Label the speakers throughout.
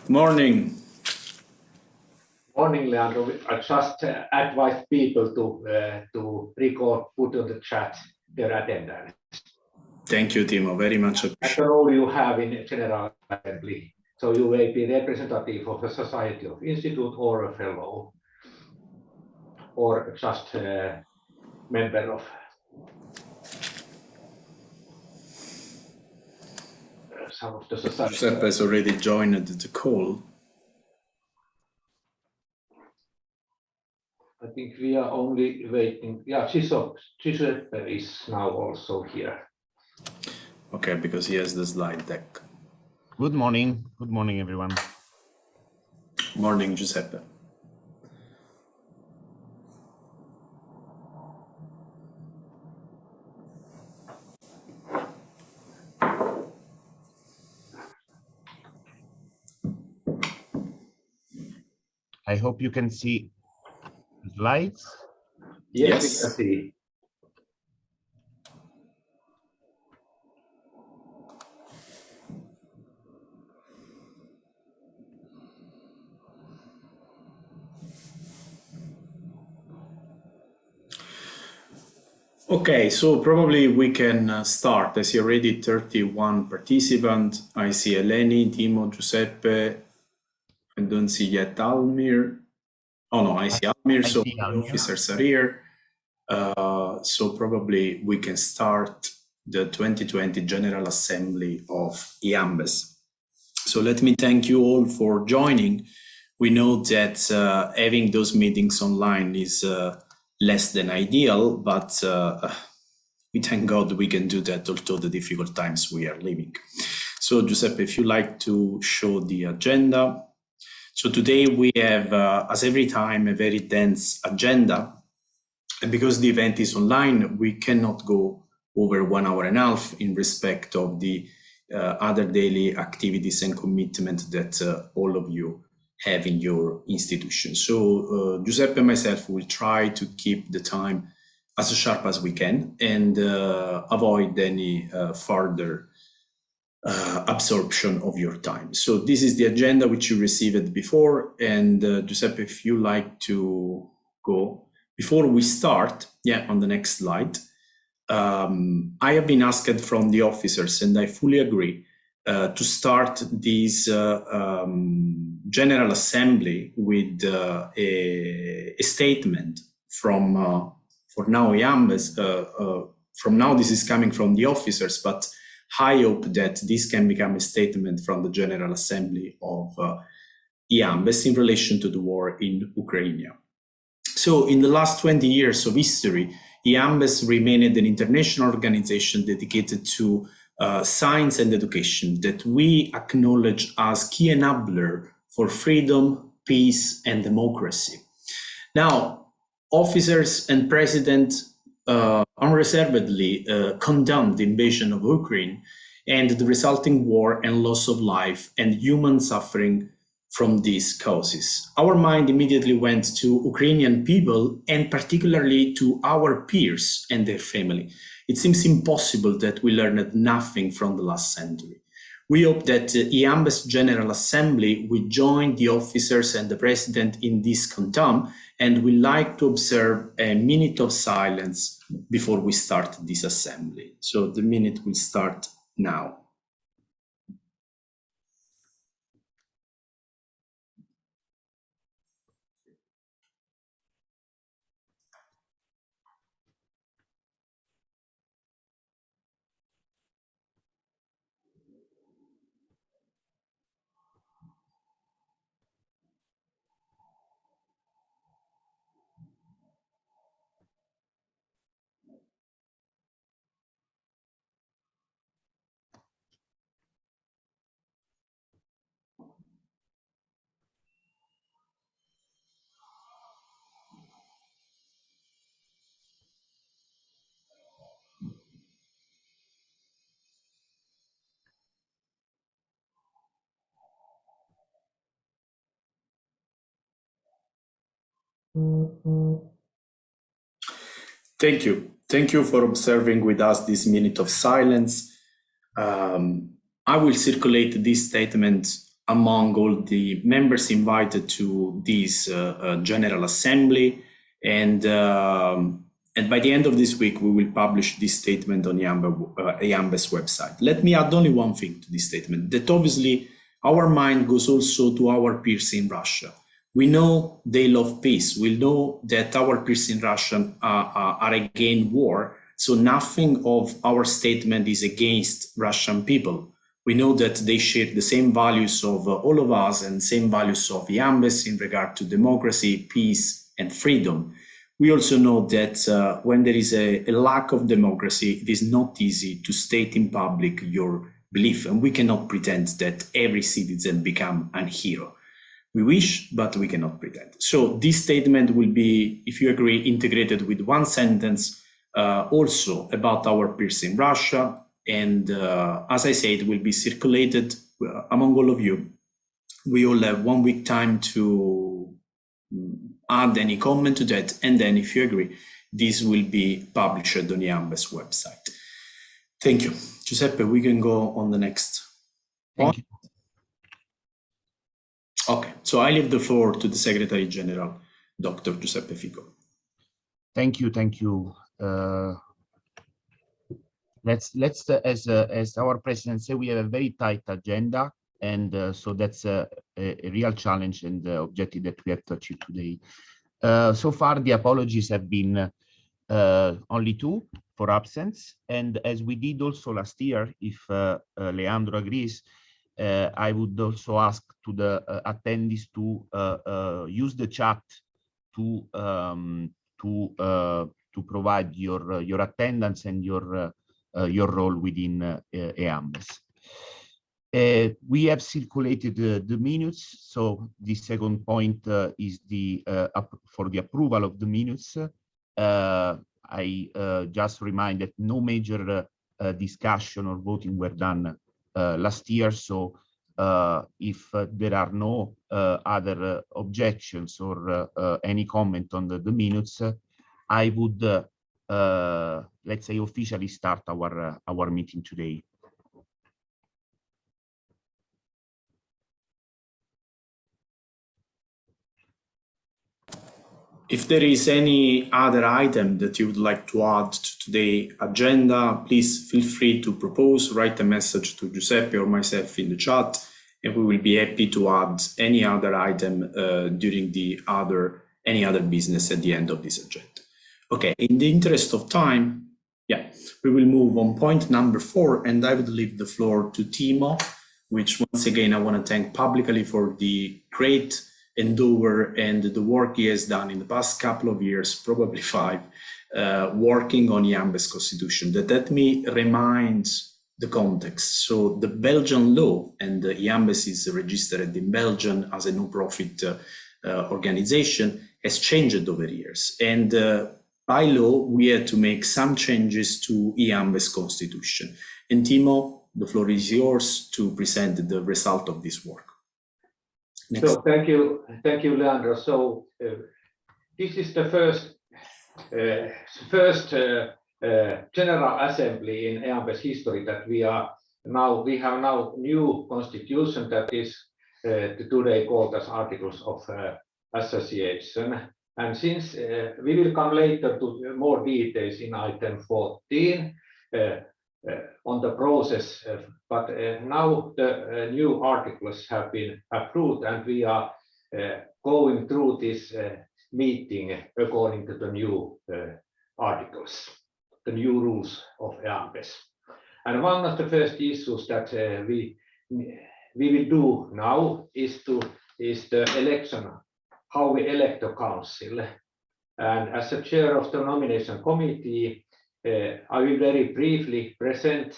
Speaker 1: Morning.
Speaker 2: Morning, Leandro. I just advise people to record, put on the chat their attendance.
Speaker 1: Thank you, Timo. Very much
Speaker 2: That's
Speaker 1: appreciated.
Speaker 2: the role you have in General Assembly. So you may be representative of a society of institute or a fellow, or just a member of some of the society.
Speaker 1: Giuseppe has already joined the call.
Speaker 2: I think we are only waiting. Yeah, Giuseppe is now also here.
Speaker 1: Okay, because he has the slide deck.
Speaker 3: Good morning. Good morning, everyone.
Speaker 1: Morning, Giuseppe.
Speaker 3: I hope you can see the slides.
Speaker 2: Yes, we can see.
Speaker 1: Okay, so probably we can start. I see already 31 participants. I see Eleni, Timo, Giuseppe. I don't see yet Almir. Oh no, I see Almir, so the officers are here. So probably we can start the 2020 General Assembly of EAMBES. So let me thank you all for joining. We know that having those meetings online is less than ideal, but we thank God we can do that although the difficult times we are living. So Giuseppe, if you like to show the agenda. So today we have, as every time, a very dense agenda. And because the event is online, we cannot go over 1 hour and a half in respect of the other daily activities and commitment that all of you have in your institution. So Giuseppe and myself will try to keep the time as sharp as we can and avoid any further absorption of your time. So this is the agenda which you received before. And Giuseppe, if you like to go. Before we start, on the next slide, I have been asked from the officers, and I fully agree, to start this General Assembly with a statement from, for now, EAMBES. From now, this is coming from the officers, but I hope that this can become a statement from the General Assembly of EAMBES in relation to the war in Ukraine. So in the last 20 years of history, EAMBES remained an international organization dedicated to science and education that we acknowledge as key enabler for freedom, peace, and democracy. Now, officers and president unreservedly condemned the invasion of Ukraine and the resulting war and loss of life and human suffering from these causes. Our mind immediately went to Ukrainian people and particularly to our peers and their family. It seems impossible that we learned nothing from the last century. We hope that EAMBES General Assembly will join the officers and the president in this condemn, and we like to observe a minute of silence before we start this assembly. So the minute will start now. Thank you. Thank you for observing with us this minute of silence. I will circulate this statement among all the members invited to this General Assembly. And by the end of this week, we will publish this statement on EAMBES website. Let me add only one thing to this statement, that obviously our mind goes also to our peers in Russia. We know they love peace. We know that our peers in Russia are against war. So nothing of our statement is against Russian people. We know that they share the same values of all of us and same values of EAMBES in regard to democracy, peace, and freedom. We also know that when there is a lack of democracy, it is not easy to state in public your belief, and we cannot pretend that every citizen become a hero. We wish, but we cannot pretend. So this statement will be, if you agree, integrated with one sentence also about our peers in Russia. And as I said, it will be circulated among all of you. We all have 1 week time to add any comment to that. And then if you agree, this will be published on the EAMBES website. Thank you. Giuseppe, we can go on the next point.
Speaker 3: Thank you.
Speaker 1: Okay, so I leave the floor to the Secretary General, Dr. Giuseppe Fico.
Speaker 3: Thank you. Thank you. Let's as our president said, we have a very tight agenda, and so that's a real challenge and objective that we have to achieve today. So far, the apologies have been only 2 for absence, and as we did also last year, if Leandro agrees, I would also ask to the attendees to use the chat to provide your attendance and your role within EAMBES. We have circulated the minutes, so the second point is for the approval of the minutes. I just remind that no major discussion or voting were done last year, so if there are no other objections or any comment on the minutes, I would let's say officially start our meeting today.
Speaker 1: If there is any other item that you would like to add to today's agenda, please feel free to propose, write a message to Giuseppe or myself in the chat, and we will be happy to add any other item during any other business at the end of this agenda. Okay, in the interest of time, we will move on point number 4, and I would leave the floor to Timo, which once again I want to thank publicly for the great endeavor and the work he has done in the past couple of years, probably 5, working on EAMBES constitution. That let me remind the context. So the Belgian law, and the EAMBES is registered in Belgium as a no-profit organization, has changed over years. And by law, we had to make some changes to EAMBES constitution. And Timo, the floor is yours to present the result of this work. Next.
Speaker 2: So thank you, Leandro. So this is the first General Assembly in EAMBES history that we have now new constitution that is today called as Articles of Association. And since we will come later to more details in item 14 on the process, but now the new articles have been approved, and we are going through this meeting according to the new articles, the new rules of EAMBES. And one of the first issues that we will do now is the election, how we elect the council. And as a chair of the nomination committee, I will very briefly present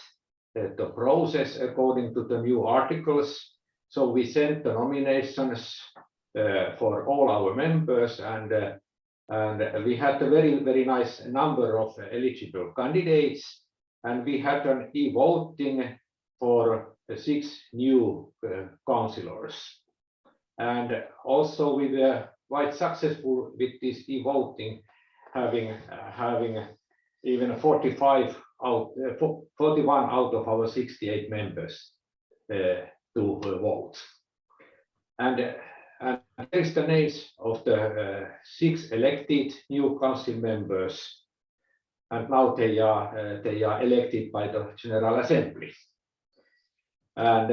Speaker 2: the process according to the new articles. So we sent the nominations for all our members, and we had a very, very nice number of eligible candidates, and we had an e-voting for 6 new councillors. And also we were quite successful with this e-voting, having even 41 out of our 68 members to vote. And here is the names of the 6 elected new council members, and now they are elected by the General Assembly. And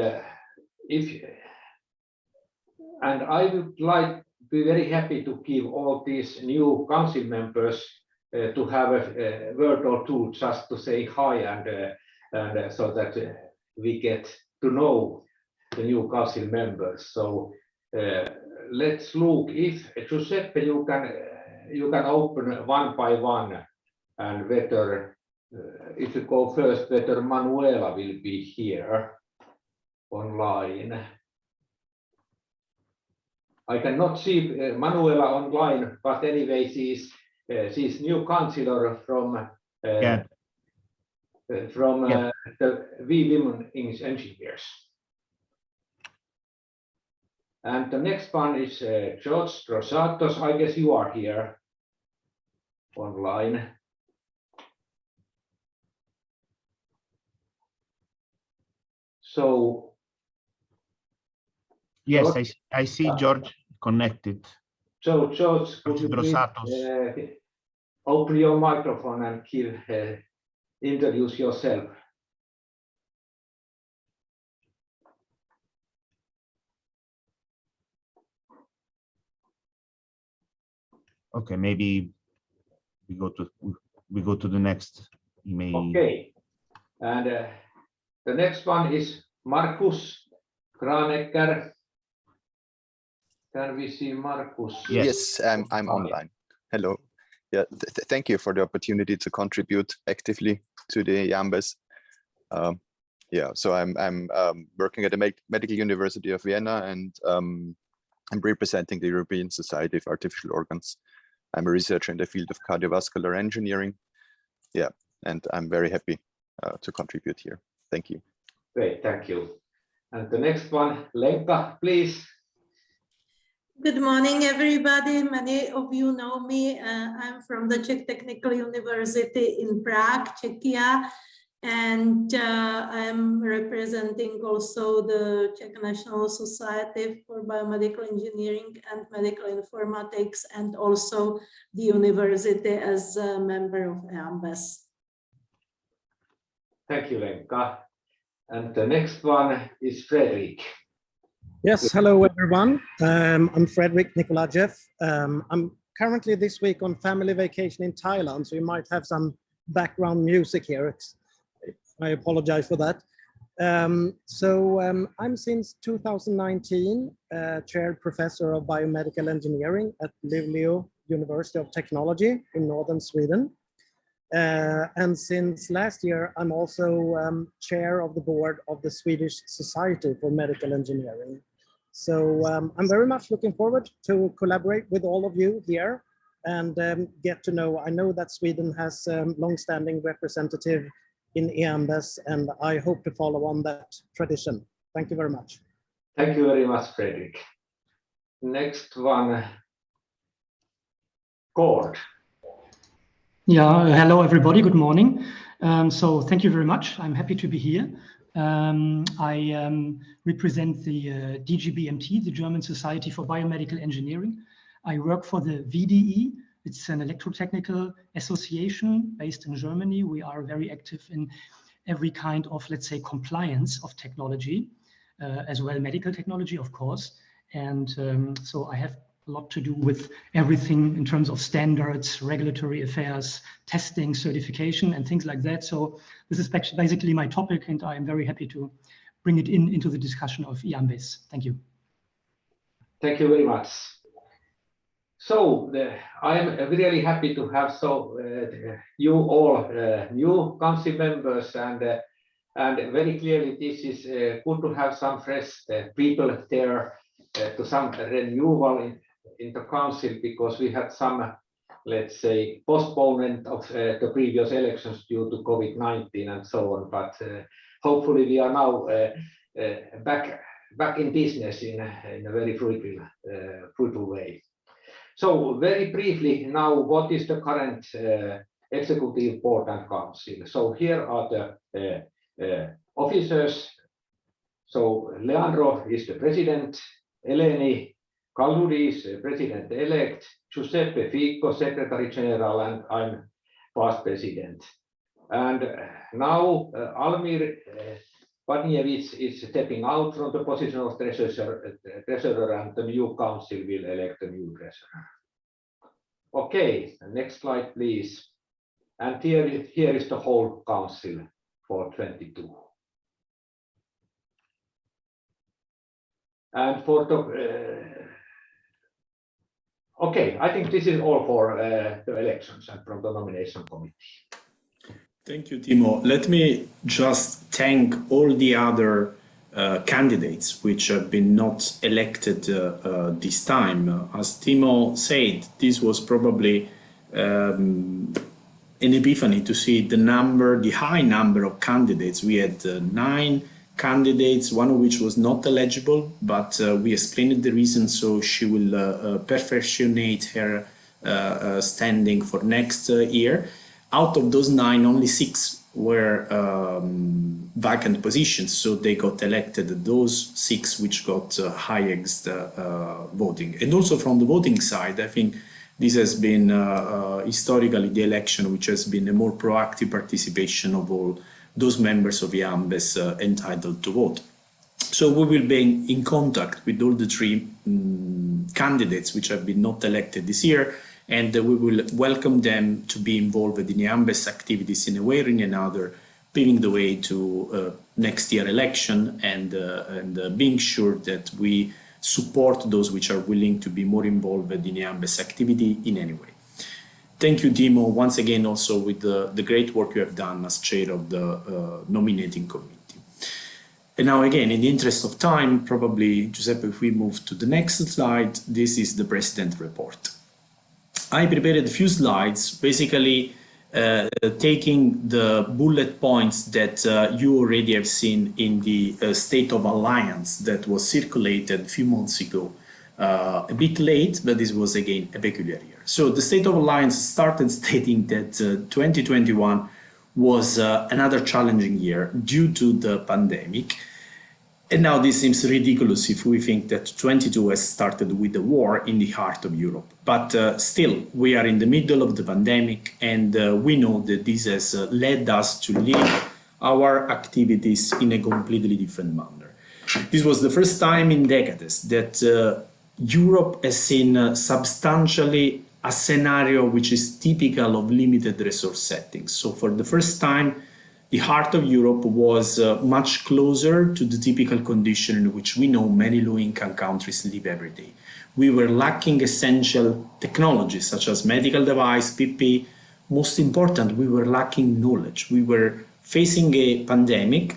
Speaker 2: I would like be very happy to give all these new council members to have a word or two just to say hi, and so that we get to know the new council members. So let's look if Giuseppe, you can open one by one, and whether if you go first, whether Manuela will be here online. I cannot see Manuela online, but anyway, she's new councillor from the We Women Engineers. And the next one is George Rosatos. I guess you are here online. So
Speaker 3: yes,
Speaker 2: George,
Speaker 3: I see George connected.
Speaker 2: So George, could you please open your microphone and introduce yourself?
Speaker 3: Okay, maybe we go to the next email.
Speaker 2: Okay, and the next one is Markus Granecker. Can we see Markus?
Speaker 4: Yes, I'm online. Hello. Yeah, thank you for the opportunity to contribute actively to the EAMBES. Yeah, so I'm working at the Medical University of Vienna, and I'm representing the European Society of Artificial Organs. I'm a researcher in the field of cardiovascular engineering. Yeah, and I'm very happy to contribute here. Thank you.
Speaker 2: Great, thank you. And the next one, Lenka, please.
Speaker 5: Good morning, everybody. Many of you know me. I'm from the Czech Technical University in Prague, Czechia, and I'm representing also the Czech National Society for Biomedical Engineering and Medical Informatics, and also the university as a member of EAMBES.
Speaker 2: Thank you, Lenka. And the next one is Frederick.
Speaker 6: Yes, hello everyone. I'm Frederick Nikolajev. I'm currently this week on family vacation in Thailand, so you might have some background music here. I apologize for that. I'm since 2019 chair professor of biomedical engineering at Luleå University of Technology in northern Sweden. And since last year, I'm also chair of the board of the Swedish Society for Medical Engineering. So I'm very much looking forward to collaborate with all of you here and get to know. I know that Sweden has long-standing representative in EAMBES, and I hope to follow on that tradition. Thank you very much.
Speaker 2: Thank you very much, Frederick. Next one, Gord.
Speaker 7: Yeah, hello everybody, good morning. So thank you very much. I'm happy to be here. I represent the DGBMT, the German Society for Biomedical Engineering. I work for the VDE. It's an electrotechnical association based in Germany. We are very active in every kind of, let's say, compliance of technology, as well medical technology, of course. And so I have a lot to do with everything in terms of standards, regulatory affairs, testing, certification, and things like that. So this is basically my topic, and I am very happy to bring it into the discussion of EAMBES. Thank you.
Speaker 2: Thank you very much. So I am really happy to have you all new council members, and very clearly this is good to have some fresh people there to some renewal in the council, because we had some, let's say, postponement of the previous elections due to COVID-19 and so on. But hopefully we are now back in business in a very fruitful way. So very briefly now, what is the current executive board and council? So here are the officers. So Leandro is the president, Eleni Kaloudis, President-elect, Giuseppe Fico, Secretary General, and I'm past President. And now Almir Padnievich is stepping out from the position of treasurer, and the new council will elect a new treasurer. Okay, next slide, please. And here is the whole council for 22. And for the okay, I think this is all for the elections and from the nomination committee.
Speaker 1: Thank you, Timo. Let me just thank all the other candidates which have been not elected this time. As Timo said, this was probably an epiphany to see the high number of candidates. We had 9 candidates, one of which was not eligible, but we explained the reason, so she will perfectionate her standing for next year. Out of those 9, only 6 were vacant positions, so they got elected, those 6 which got highest voting. And also from the voting side, I think this has been historically the election which has been a more proactive participation of all those members of EAMBES entitled to vote. So we will be in contact with all the 3 candidates which have been not elected this year, and we will welcome them to be involved in EAMBES activities in a way or in another, paving the way to next year election and being sure that we support those which are willing to be more involved in EAMBES activity in any way. Thank you, Timo, once again also with the great work you have done as chair of the nominating committee. And now again, in the interest of time, probably, Giuseppe, if we move to the next slide, this is the president report. I prepared a few slides, basically taking the bullet points that you already have seen in the State of Alliance that was circulated a few months ago. A bit late, but this was again a peculiar year. So the State of Alliance started stating that 2021 was another challenging year due to the pandemic. And now this seems ridiculous if we think that 22 has started with the war in the heart of Europe. But still, we are in the middle of the pandemic, and we know that this has led us to live our activities in a completely different manner. This was the first time in decades that Europe has seen substantially a scenario which is typical of limited resource settings. So for the first time, the heart of Europe was much closer to the typical condition in which we know many low-income countries live every day. We were lacking essential technologies such as medical device, PPE. Most important, we were lacking knowledge. We were facing a pandemic,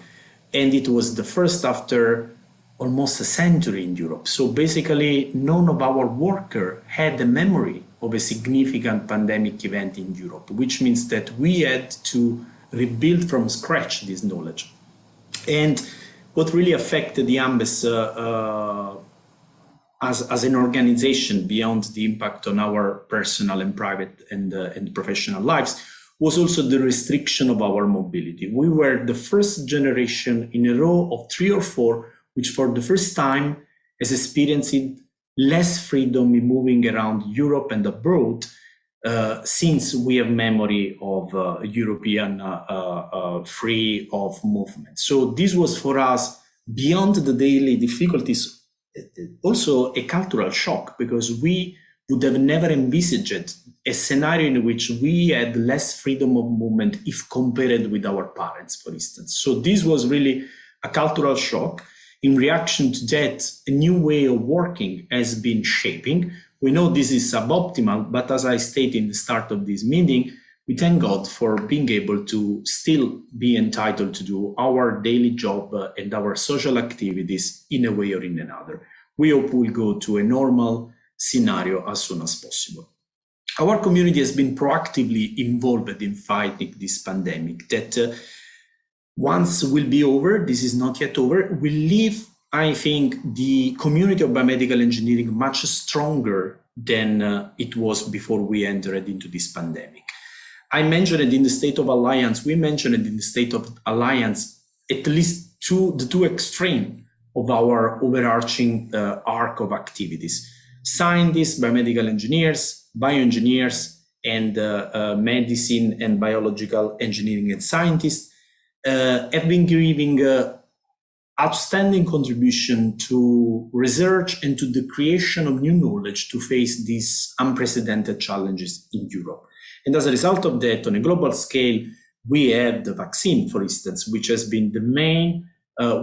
Speaker 1: and it was the first after almost a century in Europe. So basically, none of our workers had a memory of a significant pandemic event in Europe, which means that we had to rebuild from scratch this knowledge. And what really affected the EAMBES as an organization beyond the impact on our personal and private and professional lives was also the restriction of our mobility. We were the first generation in a row of 3 or 4 which for the first time has experienced less freedom in moving around Europe and abroad since we have memory of European free of movement. So this was for us, beyond the daily difficulties, also a cultural shock, because we would have never envisaged a scenario in which we had less freedom of movement if compared with our parents, for instance. So this was really a cultural shock. In reaction to that, a new way of working has been shaping. We know this is suboptimal, but as I stated in the start of this meeting, we thank God for being able to still be entitled to do our daily job and our social activities in a way or in another. We hope we'll go to a normal scenario as soon as possible. Our community has been proactively involved in fighting this pandemic that once will be over, this is not yet over, will leave, I think, the community of biomedical engineering much stronger than it was before we entered into this pandemic. I mentioned it in the State of Alliance, we mentioned it in the State of Alliance, at least the two extremes of our overarching arc of activities. Scientists, biomedical engineers, bioengineers, and medicine and biological engineering and scientists have been giving outstanding contribution to research and to the creation of new knowledge to face these unprecedented challenges in Europe. And as a result of that, on a global scale, we have the vaccine, for instance, which has been the main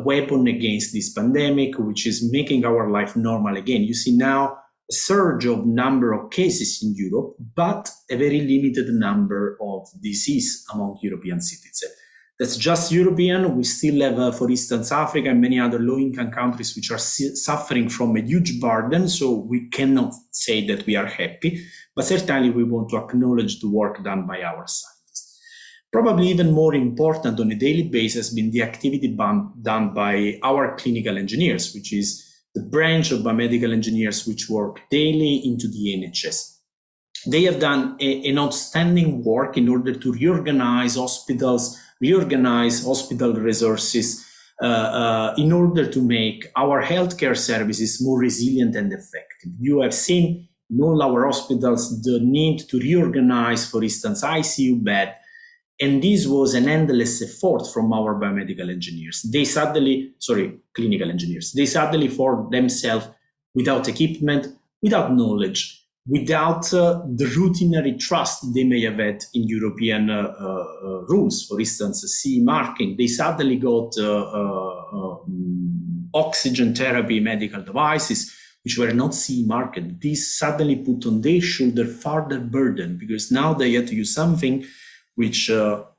Speaker 1: weapon against this pandemic, which is making our life normal again. You see now a surge of number of cases in Europe, but a very limited number of disease among European citizens. That's just European. We still have, for instance, Africa and many other low-income countries which are suffering from a huge burden. So we cannot say that we are happy, but certainly we want to acknowledge the work done by our scientists. Probably even more important on a daily basis has been the activity done by our clinical engineers, which is the branch of biomedical engineers which work daily into the NHS. They have done an outstanding work in order to reorganize hospitals, reorganize hospital resources in order to make our healthcare services more resilient and effective. You have seen in all our hospitals the need to reorganize, for instance, ICU bed, and this was an endless effort from our biomedical engineers. Clinical engineers. They suddenly found themselves without equipment, without knowledge, without the routinary trust they may have had in European rules, for instance, CE marking. They suddenly got oxygen therapy medical devices, which were not CE marked. This suddenly put on their shoulder further burden, because now they had to use something which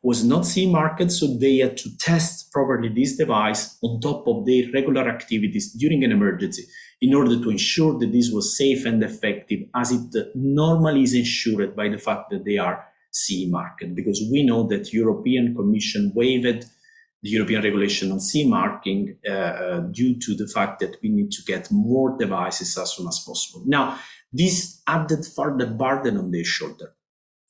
Speaker 1: was not CE marked, so they had to test properly this device on top of their regular activities during an emergency, in order to ensure that this was safe and effective, as it normally is ensured by the fact that they are CE marked, because we know that European Commission waived the European regulation on CE marking due to the fact that we need to get more devices as soon as possible. Now, this added further burden on their shoulder.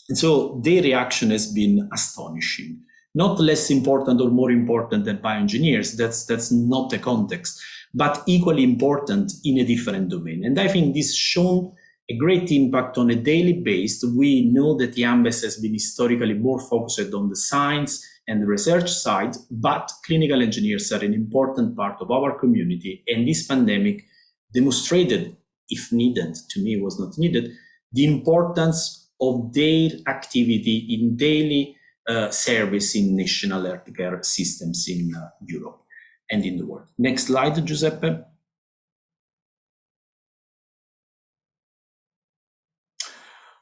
Speaker 1: And so their reaction has been astonishing. Not less important or more important than bioengineers, that's not the context, but equally important in a different domain. And I think this shown a great impact on a daily basis. We know that EAMBES has been historically more focused on the science and the research side, but clinical engineers are an important part of our community. And this pandemic demonstrated, if needed, to me it was not needed, the importance of their activity in daily service in national healthcare systems in Europe and in the world. Next slide, Giuseppe.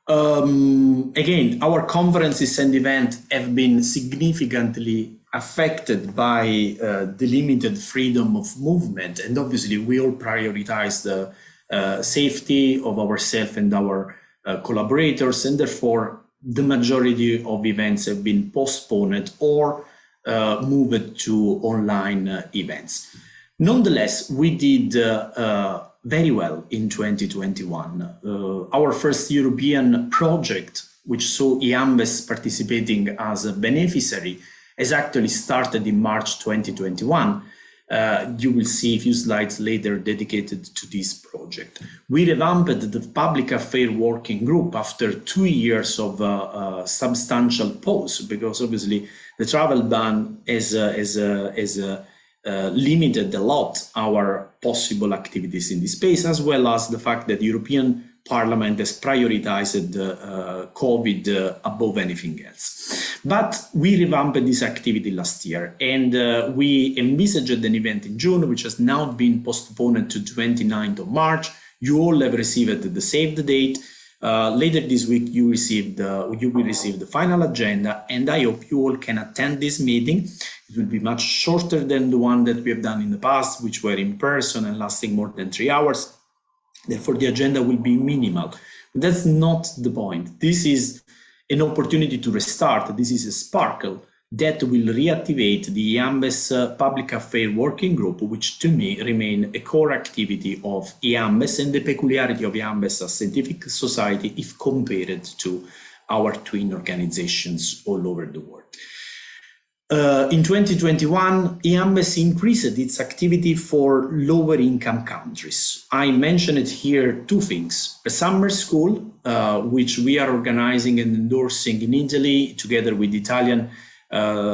Speaker 1: Again, our conferences and events have been significantly affected by the limited freedom of movement, and obviously we all prioritize the safety of ourselves and our collaborators, and therefore the majority of events have been postponed or moved to online events. Nonetheless, we did very well in 2021. Our first European project, which saw EAMBES participating as a beneficiary, has actually started in March 2021. You will see a few slides later dedicated to this project. We revamped the public affairs working group after 2 years of substantial pause, because obviously the travel ban has limited a lot our possible activities in this space, as well as the fact that the European Parliament has prioritized COVID above anything else. But we revamped this activity last year, and we envisaged an event in June, which has now been postponed to 29th of March. You all have received the saved date. Later this week, you will receive the final agenda, and I hope you all can attend this meeting. It will be much shorter than the one that we have done in the past, which were in person and lasting more than 3 hours. Therefore, the agenda will be minimal. But that's not the point. This is an opportunity to restart. This is a sparkle that will reactivate the EAMBES Public Affairs Working Group, which to me remain a core activity of EAMBES and the peculiarity of EAMBES as a scientific society if compared to our twin organizations all over the world. In 2021, EAMBES increased its activity for lower income countries. I mentioned here two things: a summer school, which we are organizing and endorsing in Italy together with the Italian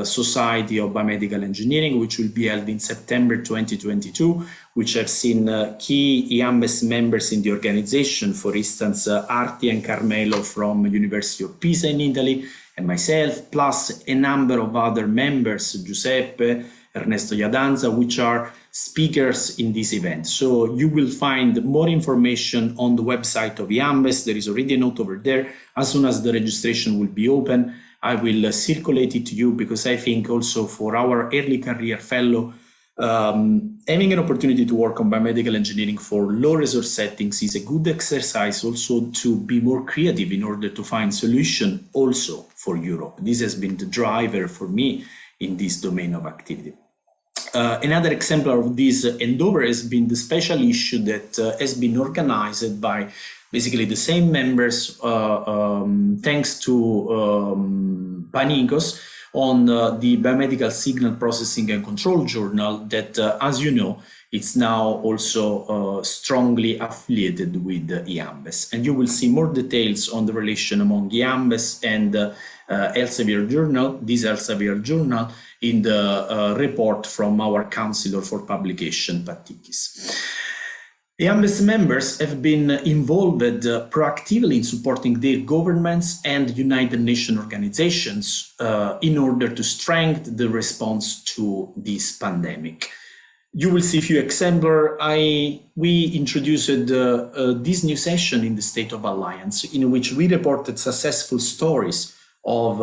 Speaker 1: Society of Biomedical Engineering, which will be held in September 2022, which have seen key EAMBES members in the organization, for instance, Arti and Carmelo from University of Pisa in Italy, and myself, plus a number of other members, Giuseppe, Ernesto Iadanza, which are speakers in this event. So you will find more information on the website of EAMBES. There is already a note over there. As soon as the registration will be open, I will circulate it to you, because I think also for our early career fellow, having an opportunity to work on biomedical engineering for low resource settings is a good exercise also to be more creative in order to find solution also for Europe. This has been the driver for me in this domain of activity. Another example of this endeavor has been the special issue that has been organized by basically the same members thanks to Panicos, on the Biomedical Signal Processing and Control Journal that, as you know, it's now also strongly affiliated with EAMBES. And you will see more details on the relation among EAMBES and Elsevier Journal, this Elsevier Journal, in the report from our Counselor for Publication, Patikis. EAMBES members have been involved proactively in supporting their governments and United Nations organizations in order to strengthen the response to this pandemic. You will see a few examples. We introduced this new session in the State of Alliance, in which we reported successful stories of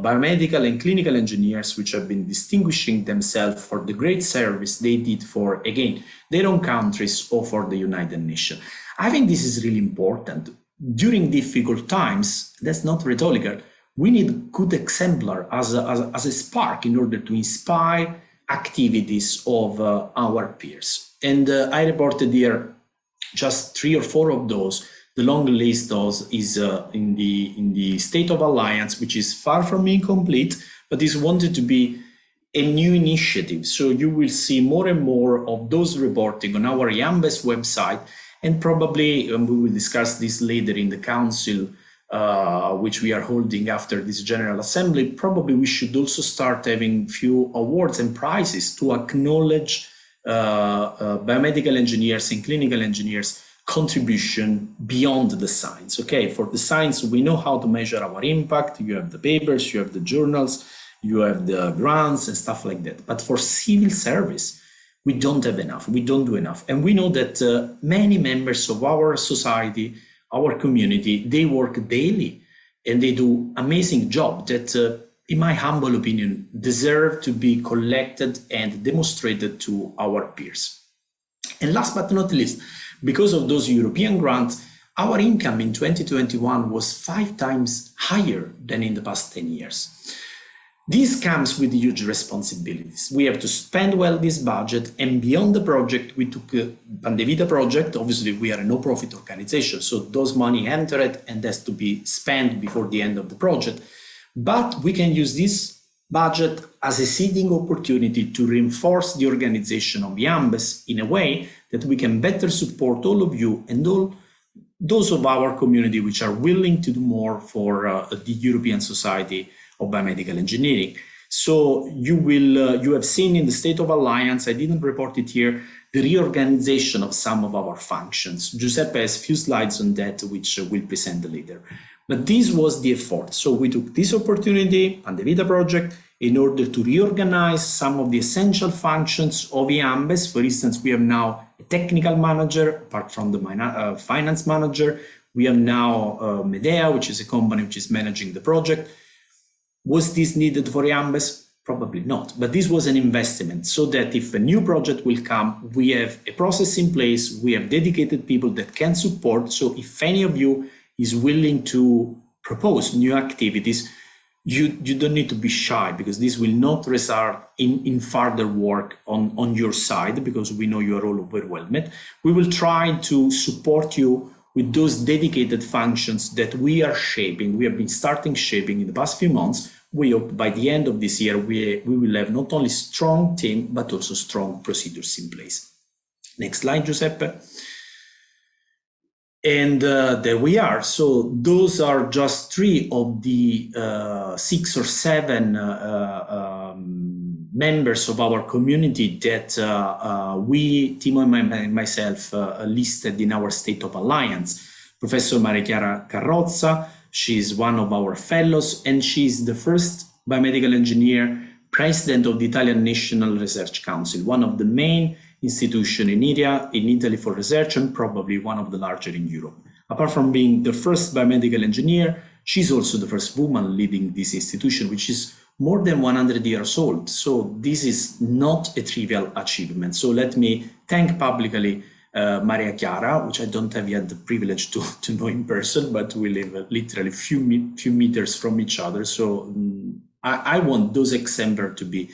Speaker 1: biomedical and clinical engineers which have been distinguishing themselves for the great service they did for, again, their own countries or for the United Nations. I think this is really important. During difficult times, that's not rhetorical, we need good exemplar as a spark in order to inspire activities of our peers. And I reported here just 3 or 4 of those. The long list is in the State of Alliance, which is far from being complete, but is wanted to be a new initiative. So you will see more and more of those reporting on our EAMBES website, and probably we will discuss this later in the council, which we are holding after this General Assembly. Probably we should also start having few awards and prizes to acknowledge biomedical engineers and clinical engineers contribution beyond the science. Okay, for the science, we know how to measure our impact. You have the papers, you have the journals, you have the grants and stuff like that. But for civil service, we don't have enough. We don't do enough. And we know that many members of our society, our community, they work daily and they do amazing job that, in my humble opinion, deserve to be collected and demonstrated to our peers. And last but not least, because of those European grants, our income in 2021 was 5 times higher than in the past 10 years. This comes with huge responsibilities. We have to spend well this budget, and beyond the project, we took a Pandevita project. Obviously, we are a no-profit organization, so those money entered and has to be spent before the end of the project. But we can use this budget as a seeding opportunity to reinforce the organization of EAMBES in a way that we can better support all of you and all those of our community which are willing to do more for the European Society of Biomedical Engineering. So you have seen in the State of Alliance, I didn't report it here, the reorganization of some of our functions. Giuseppe has a few slides on that, which we'll present later. But this was the effort. So we took this opportunity, Pandevita project, in order to reorganize some of the essential functions of EAMBES. For instance, we have now a technical manager, apart from the finance manager. We have now Medea, which is a company which is managing the project. Was this needed for EAMBES? Probably not, but this was an investment so that if a new project will come, we have a process in place, we have dedicated people that can support. So if any of you is willing to propose new activities, you don't need to be shy, because this will not result in further work on your side, because we know you are all overwhelmed. We will try to support you with those dedicated functions that we are shaping. We have been starting shaping in the past few months we hope by the end of this year, we will have not only strong team, but also strong procedures in place. Next slide, Giuseppe. And there we are. So those are just 3 of the 6 or 7 members of our community that we, Timo and myself, listed in our State of Alliance. Professor Maria Chiara Carrozza, she's one of our fellows, and she's the first biomedical engineer president of the Italian National Research Council, one of the main institutions in Italy for research, and probably one of the larger in Europe. Apart from being the first biomedical engineer, she's also the first woman leading this institution, which is more than 100 years old. So this is not a trivial achievement. So let me thank publicly Maria Chiara, which I don't have yet the privilege to know in person, but we live literally few meters from each other. So I want those exemplars to be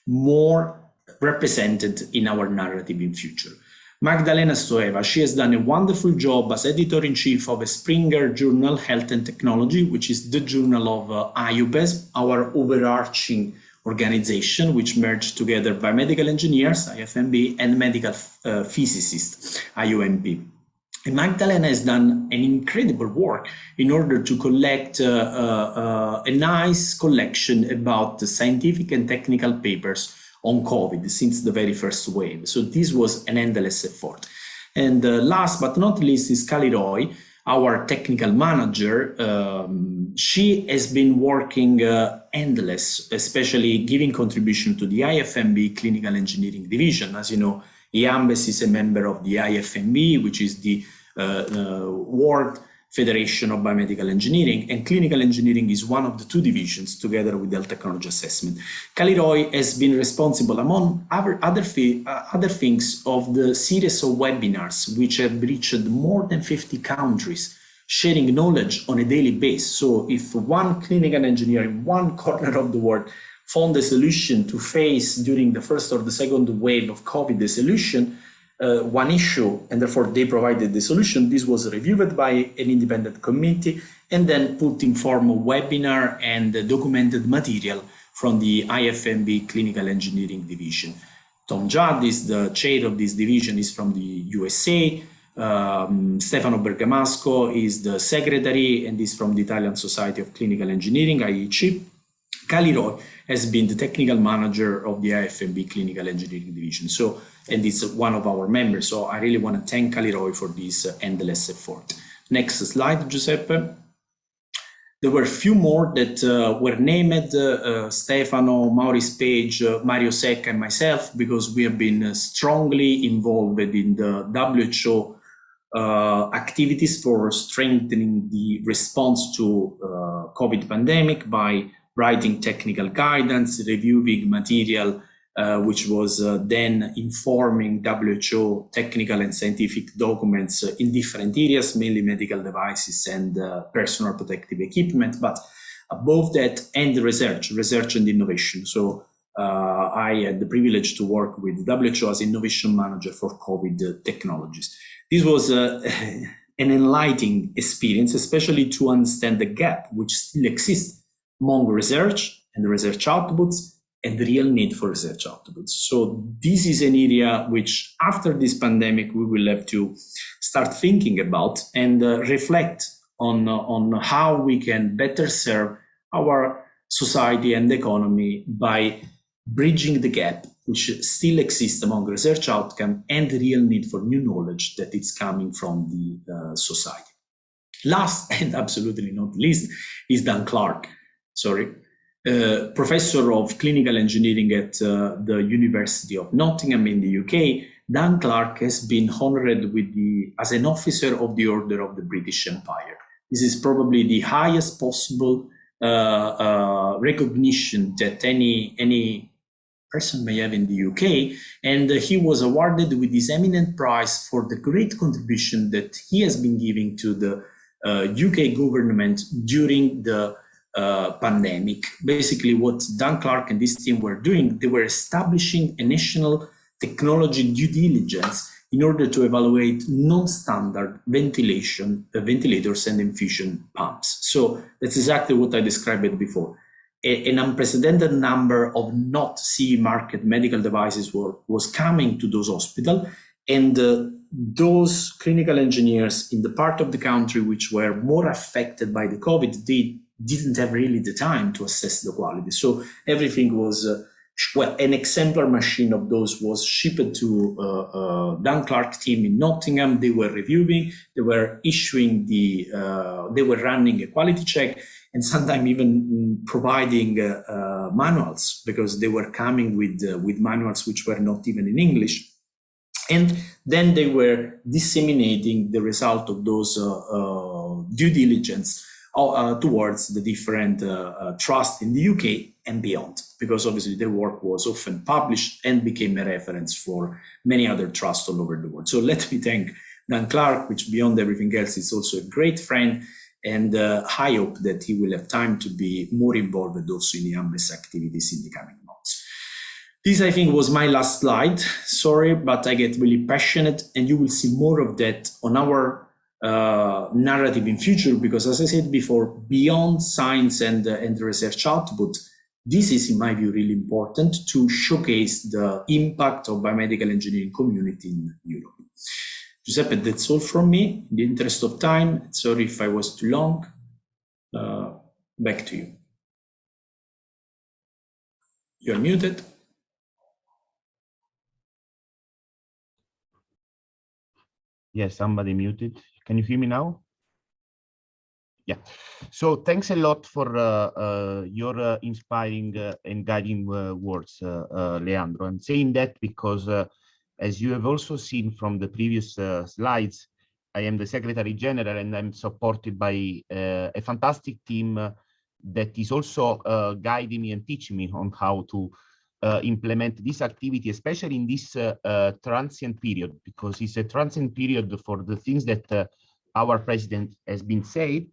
Speaker 1: more represented in our narrative in future. Magdalena Stoeva, she has done a wonderful job as editor-in-chief of a Springer journal, Health and Technology, which is the journal of EAMBES, our overarching organization, which merged together biomedical engineers, IFMB, and medical physicists, IOMP. And Magdalena has done an incredible work in order to collect a nice collection about the scientific and technical papers on COVID since the very first wave. So this was an endless effort. And last but not least is Kali Roy, our technical manager. She has been working endless, especially giving contribution to the IFMB Clinical Engineering Division. As you know, EAMBES is a member of the IFMB, which is the World Federation of Biomedical Engineering, and clinical engineering is one of the 2 divisions together with health technology assessment. Kali Roy has been responsible, among other things, of the series of webinars which have reached more than 50 countries, sharing knowledge on a daily basis. So if one clinical engineer in one corner of the world found a solution to face during the first or the second wave of COVID, the solution, one issue, and therefore they provided the solution. This was reviewed by an independent committee and then put in form of webinar and documented material from the IFMB Clinical Engineering Division. Tom Judd is the chair of this division, is from the USA. Stefano Bergamasco is the secretary and is from the Italian Society of Clinical Engineering, IEC. Kali Roy has been the technical manager of the IFMB Clinical Engineering Division. So, and it's one of our members. So I really want to thank Kali Roy for this endless effort. Next slide, Giuseppe. There were a few more that were named, Stefano, Maurice Page, Mario Secca, and myself, because we have been strongly involved in the WHO activities for strengthening the response to COVID pandemic by writing technical guidance, reviewing material, which was then informing WHO technical and scientific documents in different areas, mainly medical devices and personal protective equipment, but above that, and research and innovation. So I had the privilege to work with WHO as innovation manager for COVID technologies. This was an enlightening experience, especially to understand the gap which still exists among research and research outputs and the real need for research outputs. So this is an area which after this pandemic, we will have to start thinking about and reflect on how we can better serve our society and economy by bridging the gap which still exists among research outcome and the real need for new knowledge that is coming from the society. Last and absolutely not least is Dan Clark. Professor of clinical engineering at the University of Nottingham in the UK. Dan Clark has been honored with as an officer of the Order of the British Empire. This is probably the highest possible recognition that any person may have in the UK, and he was awarded with this eminent prize for the great contribution that he has been giving to the UK government during the pandemic. Basically, what Dan Clark and this team were doing, they were establishing a national technology due diligence in order to evaluate non-standard ventilators and infusion pumps. So that's exactly what I described before. an unprecedented number of not CE market medical devices was coming to those hospitals, and those clinical engineers in the part of the country which were more affected by the COVID, they didn't have really the time to assess the quality. So everything was, well, an exemplar machine of those was shipped to Dan Clark team in Nottingham. They were reviewing, they were issuing they were running a quality check, and sometimes even providing manuals, because they were coming with manuals which were not even in English. And then they were disseminating the result of those due diligence towards the different trusts in the UK and beyond, because obviously their work was often published and became a reference for many other trusts all over the world. So let me thank Dan Clark, which beyond everything else is also a great friend, and I hope that he will have time to be more involved also in the EAMBES activities in the coming months. This, I think, was my last slide. Sorry, but I get really passionate, and you will see more of that on our narrative in future, because as I said before, beyond science and research output, this is, in my view, really important to showcase the impact of biomedical engineering community in Europe. Giuseppe, that's all from me. In the interest of time, sorry if I was too long. Back to you. You're muted.
Speaker 3: Yes, somebody muted. Can you hear me now? Yeah. So thanks a lot for your inspiring and guiding words, Leandro. I'm saying that because, as you have also seen from the previous slides, I am the Secretary General, and I'm supported by a fantastic team that is also guiding me and teaching me on how to implement this activity, especially in this transient period, because it's a transient period for the things that our president has been said,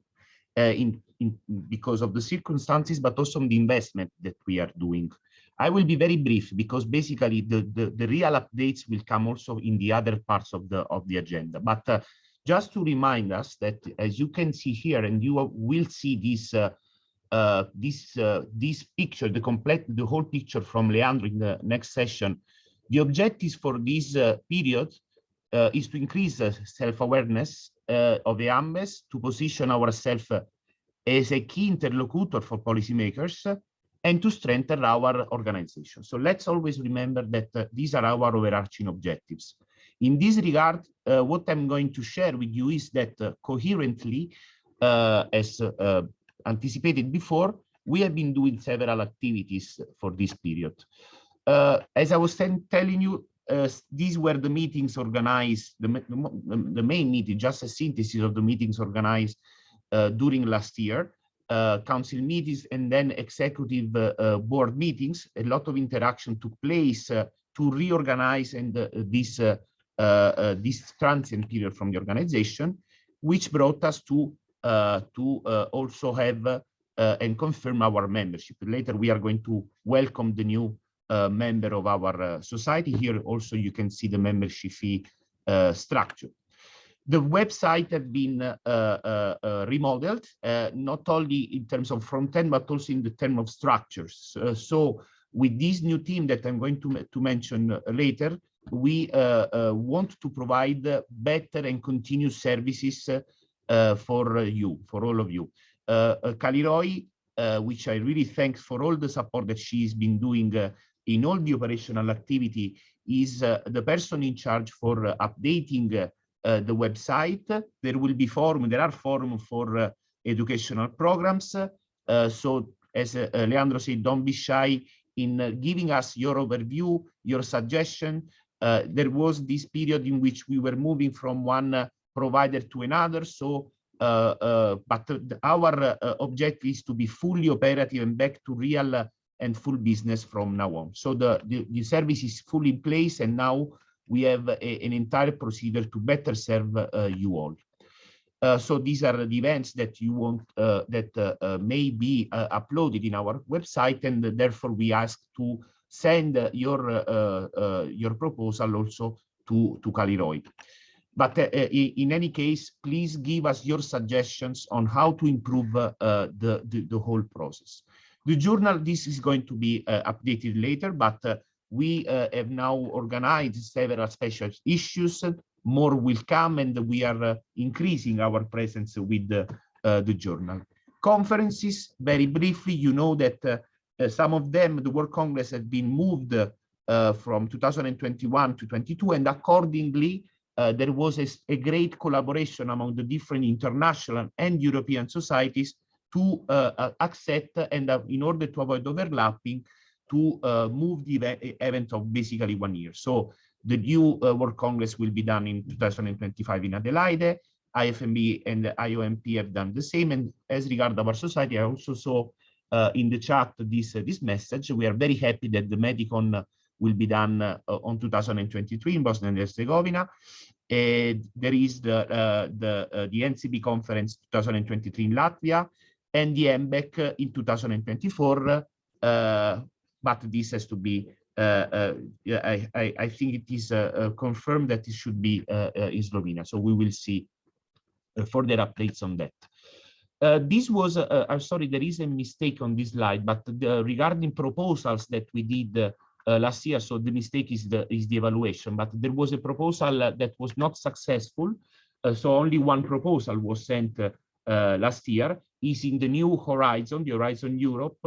Speaker 3: because of the circumstances, but also on the investment that we are doing. I will be very brief, because basically the real updates will come also in the other parts of the agenda. But just to remind us that, as you can see here, and you will see this this picture, the whole picture from Leandro in the next session. The objectives for this period is to increase self-awareness of the EAMBES, to position ourselves as a key interlocutor for policymakers, and to strengthen our organization. So let's always remember that these are our overarching objectives. In this regard, what I'm going to share with you is that coherently, as anticipated before, we have been doing several activities for this period. As I was telling you, these were the meetings organized, the main meeting, just a synthesis of the meetings organized during last year, council meetings, and then executive board meetings. A lot of interaction took place to reorganize and this transient period from the organization, which brought us to also have and confirm our membership. Later, we are going to welcome the new member of our society. Here also you can see the membership fee structure. The website has been remodeled, not only in terms of front end, but also in the term of structures. So with this new team that I'm going to mention later, we want to provide better and continuous services for you, for all of you. Kaliroy, which I really thank for all the support that she's been doing in all the operational activity, is the person in charge for updating the website. There will be there are forums for educational programs. So as Leandro said, don't be shy in giving us your overview, your suggestion. There was this period in which we were moving from one provider to another. So, but our objective is to be fully operative and back to real and full business from now on. So the service is fully in place, and now we have an entire procedure to better serve you all. So these are the events that you want that may be uploaded in our website, and therefore we ask to send your proposal also to Kaliroy. But in any case, please give us your suggestions on how to improve the whole process. The journal, this is going to be updated later, but we have now organized several special issues. More will come, and we are increasing our presence with the journal. Conferences, very briefly, you know that some of them, the World Congress, have been moved from 2021 to 22, and accordingly, there was a great collaboration among the different international and European societies to accept and in order to avoid overlapping, to move the event of basically 1 year. So the new World Congress will be done in 2025 in Adelaide. IFMB and IOMP have done the same. And as regards our society, I also saw in the chat this message. We are very happy that the Medicon will be done on 2023 in Bosnia and Herzegovina. There is the NCB conference 2023 in Latvia, and the EAMBES in 2024. But this has to be, I think it is confirmed that it should be in Slovenia. So we will see further updates on that. This was, I'm sorry, there is a mistake on this slide, but regarding proposals that we did last year, so the mistake is the evaluation, but there was a proposal that was not successful. So only one proposal was sent last year, is in the new Horizon, the Horizon Europe.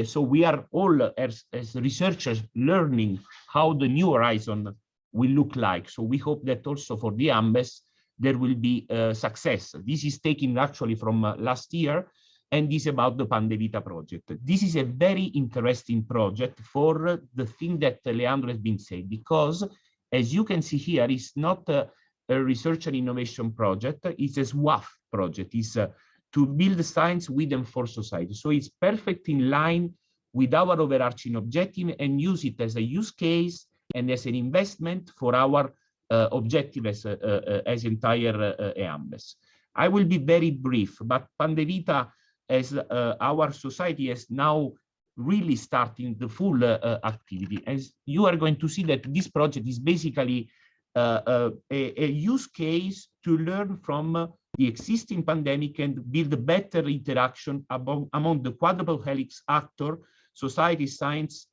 Speaker 3: So we are all as researchers learning how the new Horizon will look like. So we hope that also for the EAMBES, there will be success. This is taken actually from last year, and is about the Pandevita project. This is a very interesting project for the thing that Leandro has been saying, because as you can see here, it's not a research and innovation project, it's a SWAF project. It's to build science with and for society. So it's perfect in line with our overarching objective, and use it as a use case and as an investment for our objective as entire EAMBES. I will be very brief, but Pandevita, as our society is now really starting the full activity. As you are going to see that this project is basically a use case to learn from the existing pandemic and build a better interaction among the quadruple helix actor, society, science,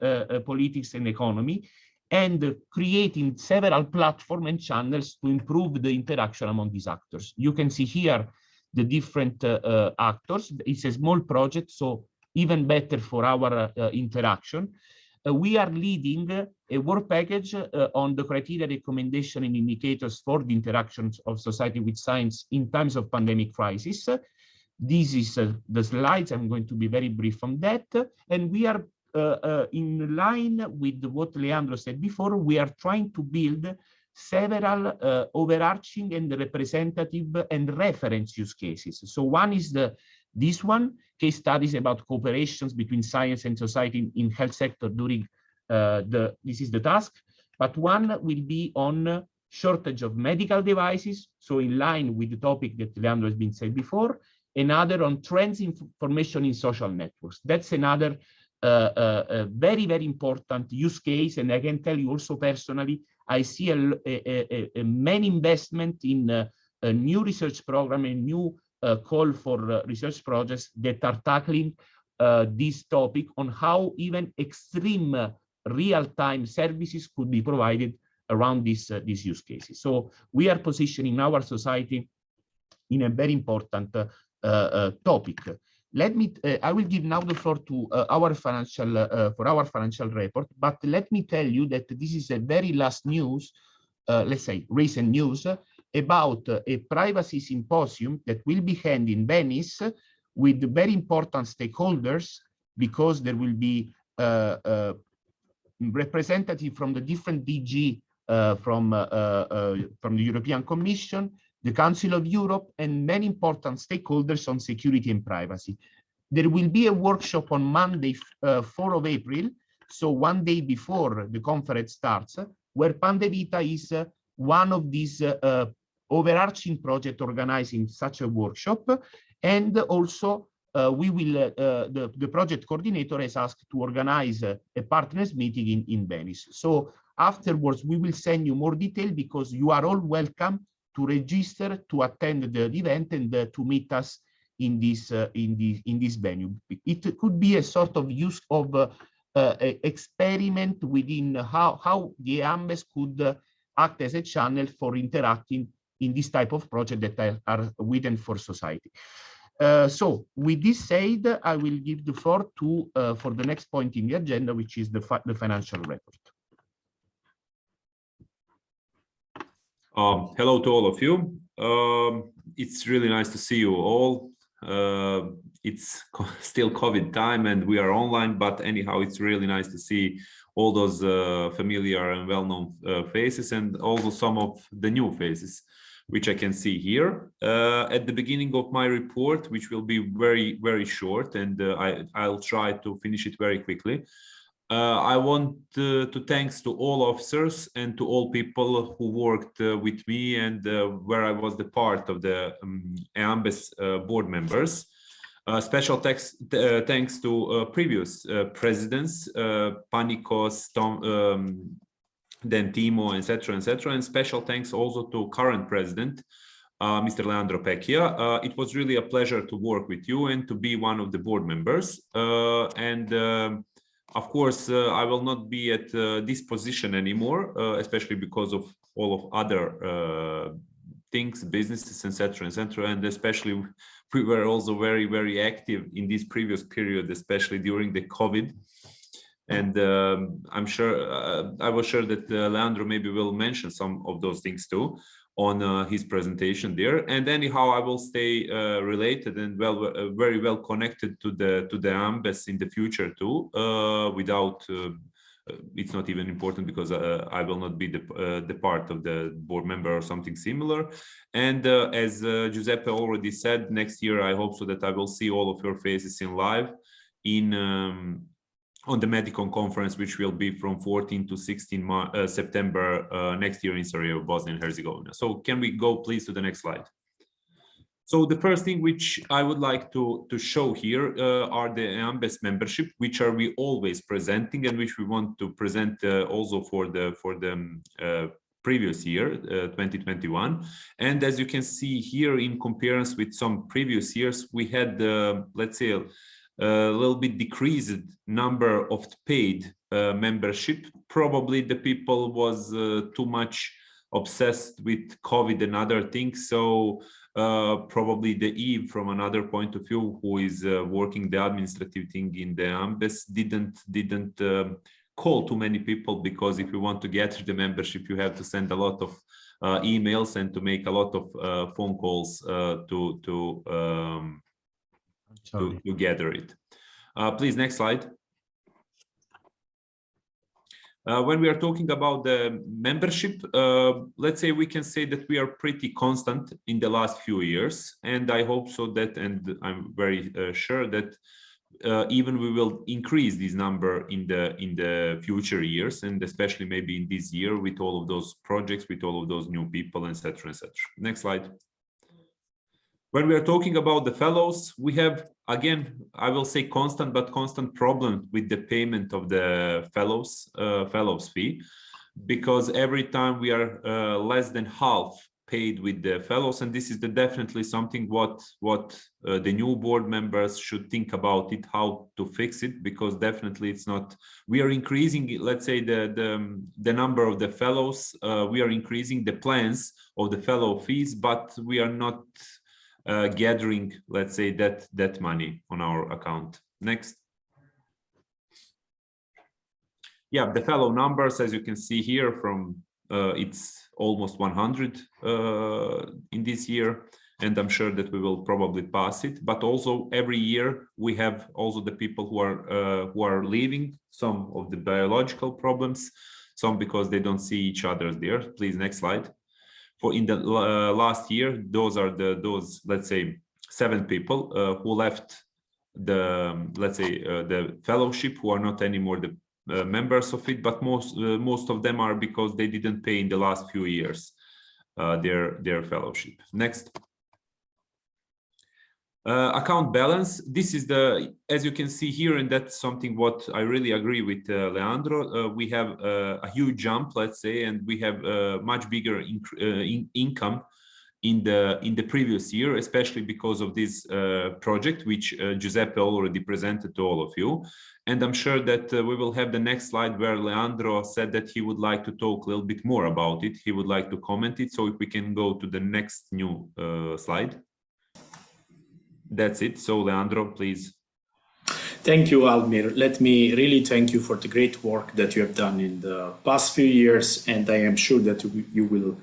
Speaker 3: politics, and economy, and creating several platforms and channels to improve the interaction among these actors. You can see here the different actors. It's a small project, so even better for our interaction. We are leading a work package on the criteria, recommendation, and indicators for the interactions of society with science in times of pandemic crisis. This is the slides. I'm going to be very brief on that. And we are in line with what Leandro said before. We are trying to build several overarching and representative and reference use cases. So one is this one, case studies about cooperations between science and society in health sector during this is the task, but one will be on shortage of medical devices, so in line with the topic that Leandro has been said before. Another on trends information in social networks. That's another very, very important use case, and I can tell you also personally, I see a main investment in a new research program, a new call for research projects that are tackling this topic on how even extreme real-time services could be provided around these use cases. So we are positioning our society in a very important topic. I will give now the floor to our financial report, but let me tell you that this is a very last news, let's say recent news, about a privacy symposium that will be held in Venice with very important stakeholders, because there will be representative from the different DG from the European Commission, the Council of Europe, and many important stakeholders on security and privacy. There will be a workshop on Monday, 4 of April, so one day before the conference starts, where Pandevita is one of these overarching project organizing such a workshop. And also we will, the project coordinator has asked to organize a partners meeting in Venice. So afterwards, we will send you more detail, because you are all welcome to register to attend the event and to meet us in this venue. It could be a sort of use of experiment within how the EAMBES could act as a channel for interacting in this type of project that are with and for society. So with this said, I will give the floor to for the next point in the agenda, which is the financial report.
Speaker 8: Hello to all of you. It's really nice to see you all. It's still COVID time and we are online, but anyhow, it's really nice to see all those familiar and well-known faces, and also some of the new faces, which I can see here. At the beginning of my report, which will be very, very short, and I'll try to finish it very quickly. I want to thanks to all officers and to all people who worked with me and where I was the part of the EAMBES board members. Special thanks to previous presidents, Panikos, Tom, then Timo, etc., etc., and special thanks also to current president, Mr. Leandro Pecchia. It was really a pleasure to work with you and to be one of the board members. Of course, I will not be at this position anymore, especially because of all of other things, businesses, etc., etc., and especially we were also very, very active in this previous period, especially during the COVID. And I'm sure, I was sure that Leandro maybe will mention some of those things too on his presentation there. And anyhow, I will stay related and very well connected to the EAMBES in the future too. Without it's not even important because I will not be the part of the board member or something similar. And as Giuseppe already said, next year I hope so that I will see all of your faces in live in on the Medicon conference, which will be from 14 to 16 September next year in Sarajevo, Bosnia and Herzegovina. So can we go please to the next slide? So the first thing which I would like to show here are the EAMBES membership, which are we always presenting and which we want to present also for the previous year, 2021. And as you can see here, in comparison with some previous years, we had, let's say, a little bit decreased number of paid membership. Probably the people was too much obsessed with COVID and other things. So probably the Eve, from another point of view, who is working the administrative thing in the EAMBES, didn't call too many people, because if you want to get the membership, you have to send a lot of emails and to make a lot of phone calls to gather it. Please, next slide. When we are talking about the membership, let's say we can say that we are pretty constant in the last few years, and I hope so that, and I'm very sure that even we will increase this number in the future years, and especially maybe in this year with all of those projects, with all of those new people, etc., etc. Next slide. When we are talking about the fellows, we have, again, I will say constant, but constant problem with the payment of the fellows fee, because every time we are less than half paid with the fellows, and this is definitely something what the new board members should think about it, how to fix it, because definitely it's not, we are increasing, let's say, the number of the fellows, we are increasing the plans of the fellow fees, but we are not gathering, let's say, that money on our account. Next. Yeah, the fellow numbers, as you can see here, from it's almost 100 in this year, and I'm sure that we will probably pass it. But also every year we have also the people who are leaving, some of the biological problems, some because they don't see each other there. Please, next slide. For in the last year, those are those, let's say, 7 people who left the, let's say, the fellowship, who are not anymore the members of it, but most of them are because they didn't pay in the last few years their fellowship. Next. Account balance. This is the, as you can see here, and that's something what I really agree with Leandro. We have a huge jump, let's say, and we have a much bigger income in the previous year, especially because of this project, which Giuseppe already presented to all of you. And I'm sure that we will have the next slide where Leandro said that he would like to talk a little bit more about it. He would like to comment it. So if we can go to the next new slide. That's it. So Leandro, please.
Speaker 1: Thank you, Almir. Let me really thank you for the great work that you have done in the past few years. And I am sure that you will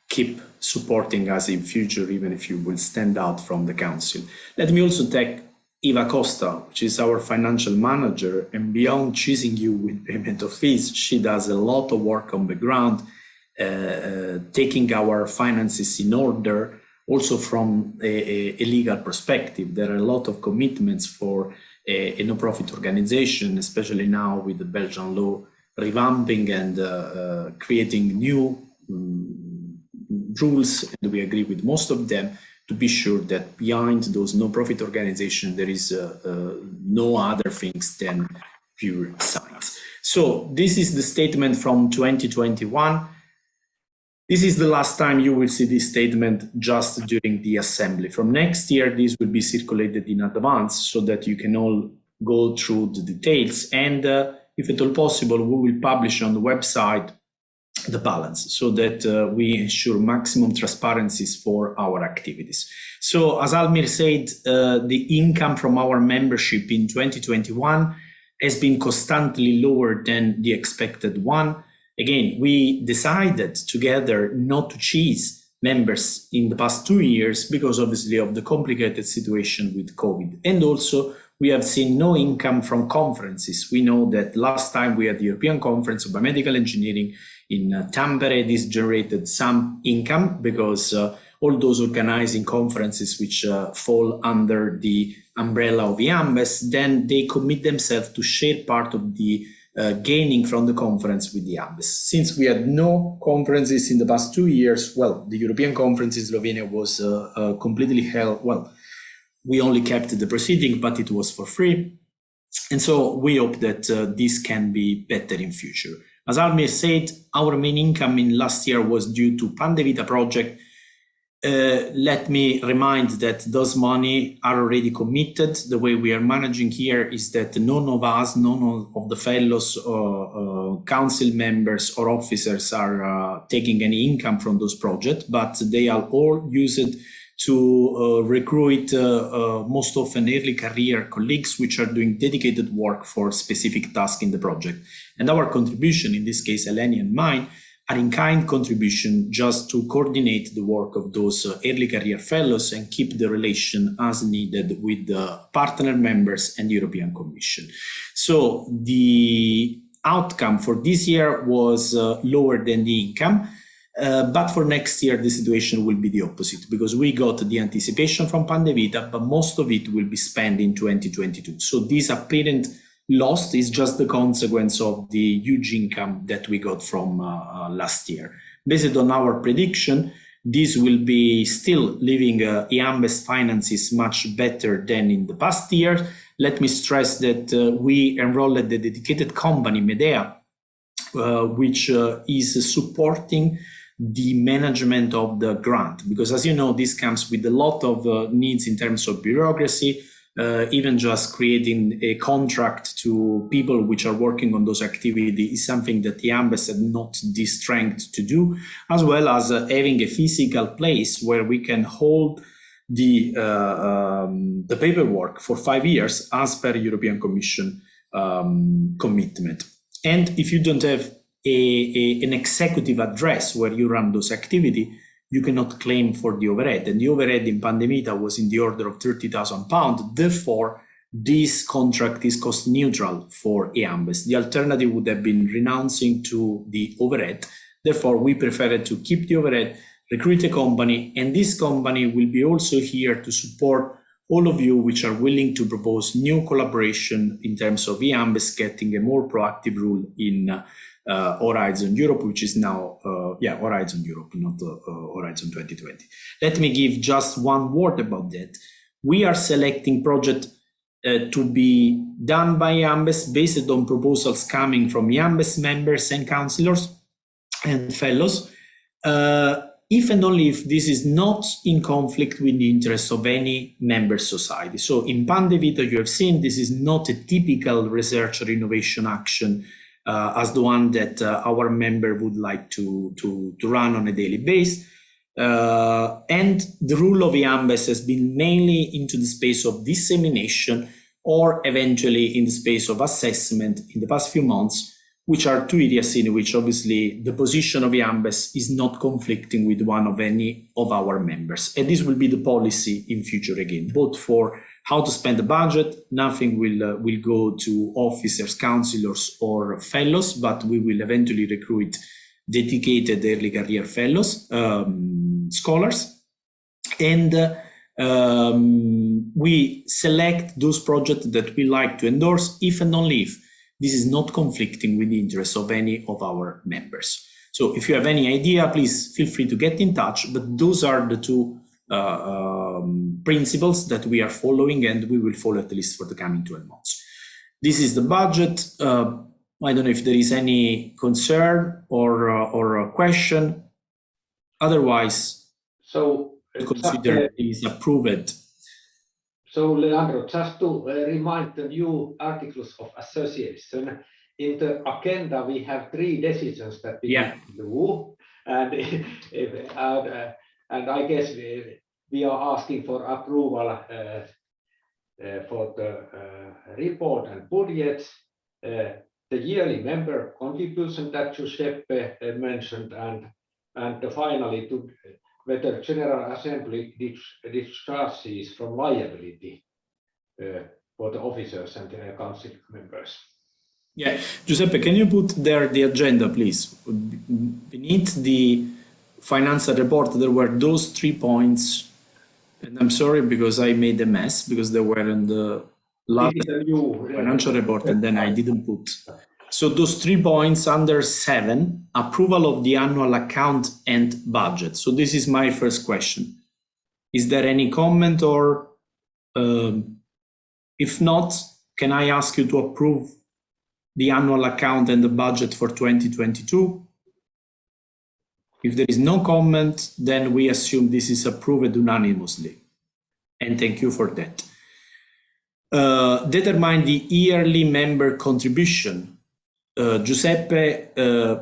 Speaker 1: keep supporting us in future, even if you will stand out from the council. Let me also thank Eva Costa, which is our financial manager, and beyond choosing you with payment of fees, she does a lot of work on the ground, taking our finances in order, also from a legal perspective. There are a lot of commitments for a no-profit organization, especially now with the Belgian law revamping and creating new rules, and we agree with most of them, to be sure that behind those no-profit organizations there is no other things than pure science. So this is the statement from 2021. This is the last time you will see this statement just during the assembly. From next year, this will be circulated in advance so that you can all go through the details. And if at all possible, we will publish on the website the balance so that we ensure maximum transparencies for our activities. So as Almir said, the income from our membership in 2021 has been constantly lower than the expected one. Again, we decided together not to chase members in the past 2 years because obviously of the complicated situation with COVID. And also we have seen no income from conferences. We know that last time we had the European Conference of Biomedical Engineering in Tampere, this generated some income because all those organizing conferences which fall under the umbrella of EAMBES, then they commit themselves to share part of the gaining from the conference with the EAMBES. Since we had no conferences in the past 2 years, well, the European conference in Slovenia was completely held, well, we only kept the proceeding, but it was for free. And so we hope that this can be better in future. As Almir said, our main income in last year was due to Pandevita project. Let me remind that those money are already committed. The way we are managing here is that none of us, none of the fellows or council members or officers are taking any income from those projects, but they are all used to recruit most often early career colleagues which are doing dedicated work for specific tasks in the project. And our contribution, in this case, Eleni and mine, are in-kind contribution just to coordinate the work of those early career fellows and keep the relation as needed with the partner members and the European Commission. So the outcome for this year was lower than the income. But for next year, the situation will be the opposite because we got the anticipation from Pandevita, but most of it will be spent in 2022. So this apparent loss is just the consequence of the huge income that we got from last year. Based on our prediction, this will be still leaving EAMBES finances much better than in the past year. Let me stress that we enrolled the dedicated company, Medea, which is supporting the management of the grant, because as you know, this comes with a lot of needs in terms of bureaucracy, even just creating a contract to people which are working on those activities is something that the EAMBES had not the strength to do, as well as having a physical place where we can hold the paperwork for 5 years as per European Commission commitment. And if you don't have an executive address where you run those activities, you cannot claim for the overhead. And the overhead in Pandemita was in the order of £30,000. Therefore, this contract is cost neutral for EAMBES. The alternative would have been renouncing to the overhead. Therefore, we preferred to keep the overhead, recruit a company, and this company will be also here to support all of you which are willing to propose new collaboration in terms of EAMBES getting a more proactive role in Horizon Europe, which is now, Horizon Europe, not Horizon 2020. Let me give just one word about that. We are selecting projects to be done by EAMBES based on proposals coming from EAMBES members and councillors and fellows. if and only if this is not in conflict with the interests of any member society. So in Pandevita, you have seen this is not a typical research or innovation action as the one that our member would like to run on a daily basis. And the rule of EAMBES has been mainly into the space of dissemination or eventually in the space of assessment in the past few months, which are two areas in which obviously the position of EAMBES is not conflicting with one of any of our members. And this will be the policy in future again, both for how to spend the budget. Nothing will go to officers, counselors, or fellows, but we will eventually recruit dedicated early career fellows, scholars. And we select those projects that we like to endorse if and only if this is not conflicting with the interests of any of our members. So if you have any idea, please feel free to get in touch, but those are the two principles that we are following and we will follow at least for the coming 12 months. This is the budget. I don't know if there is any concern or a question. Otherwise,
Speaker 2: so
Speaker 1: consider it is approved.
Speaker 2: So Leandro, just to remind the new articles of association, in the agenda we have 3 decisions that we need to do, and I guess we are asking for approval for the report and budgets, the yearly member contribution that Giuseppe mentioned, and finally to whether General Assembly discharges from liability for the officers and the council members.
Speaker 1: Yeah, Giuseppe, can you put there the agenda, please? Beneath the financial report, there were those 3 points, and I'm sorry because I made a mess because they were in the last financial report, and then I didn't put. So those 3 points under 7, approval of the annual account and budget. So this is my first question. Is there any comment, or if not, can I ask you to approve the annual account and the budget for 2022? If there is no comment, then we assume this is approved unanimously. And thank you for that. Determine the yearly member contribution. Giuseppe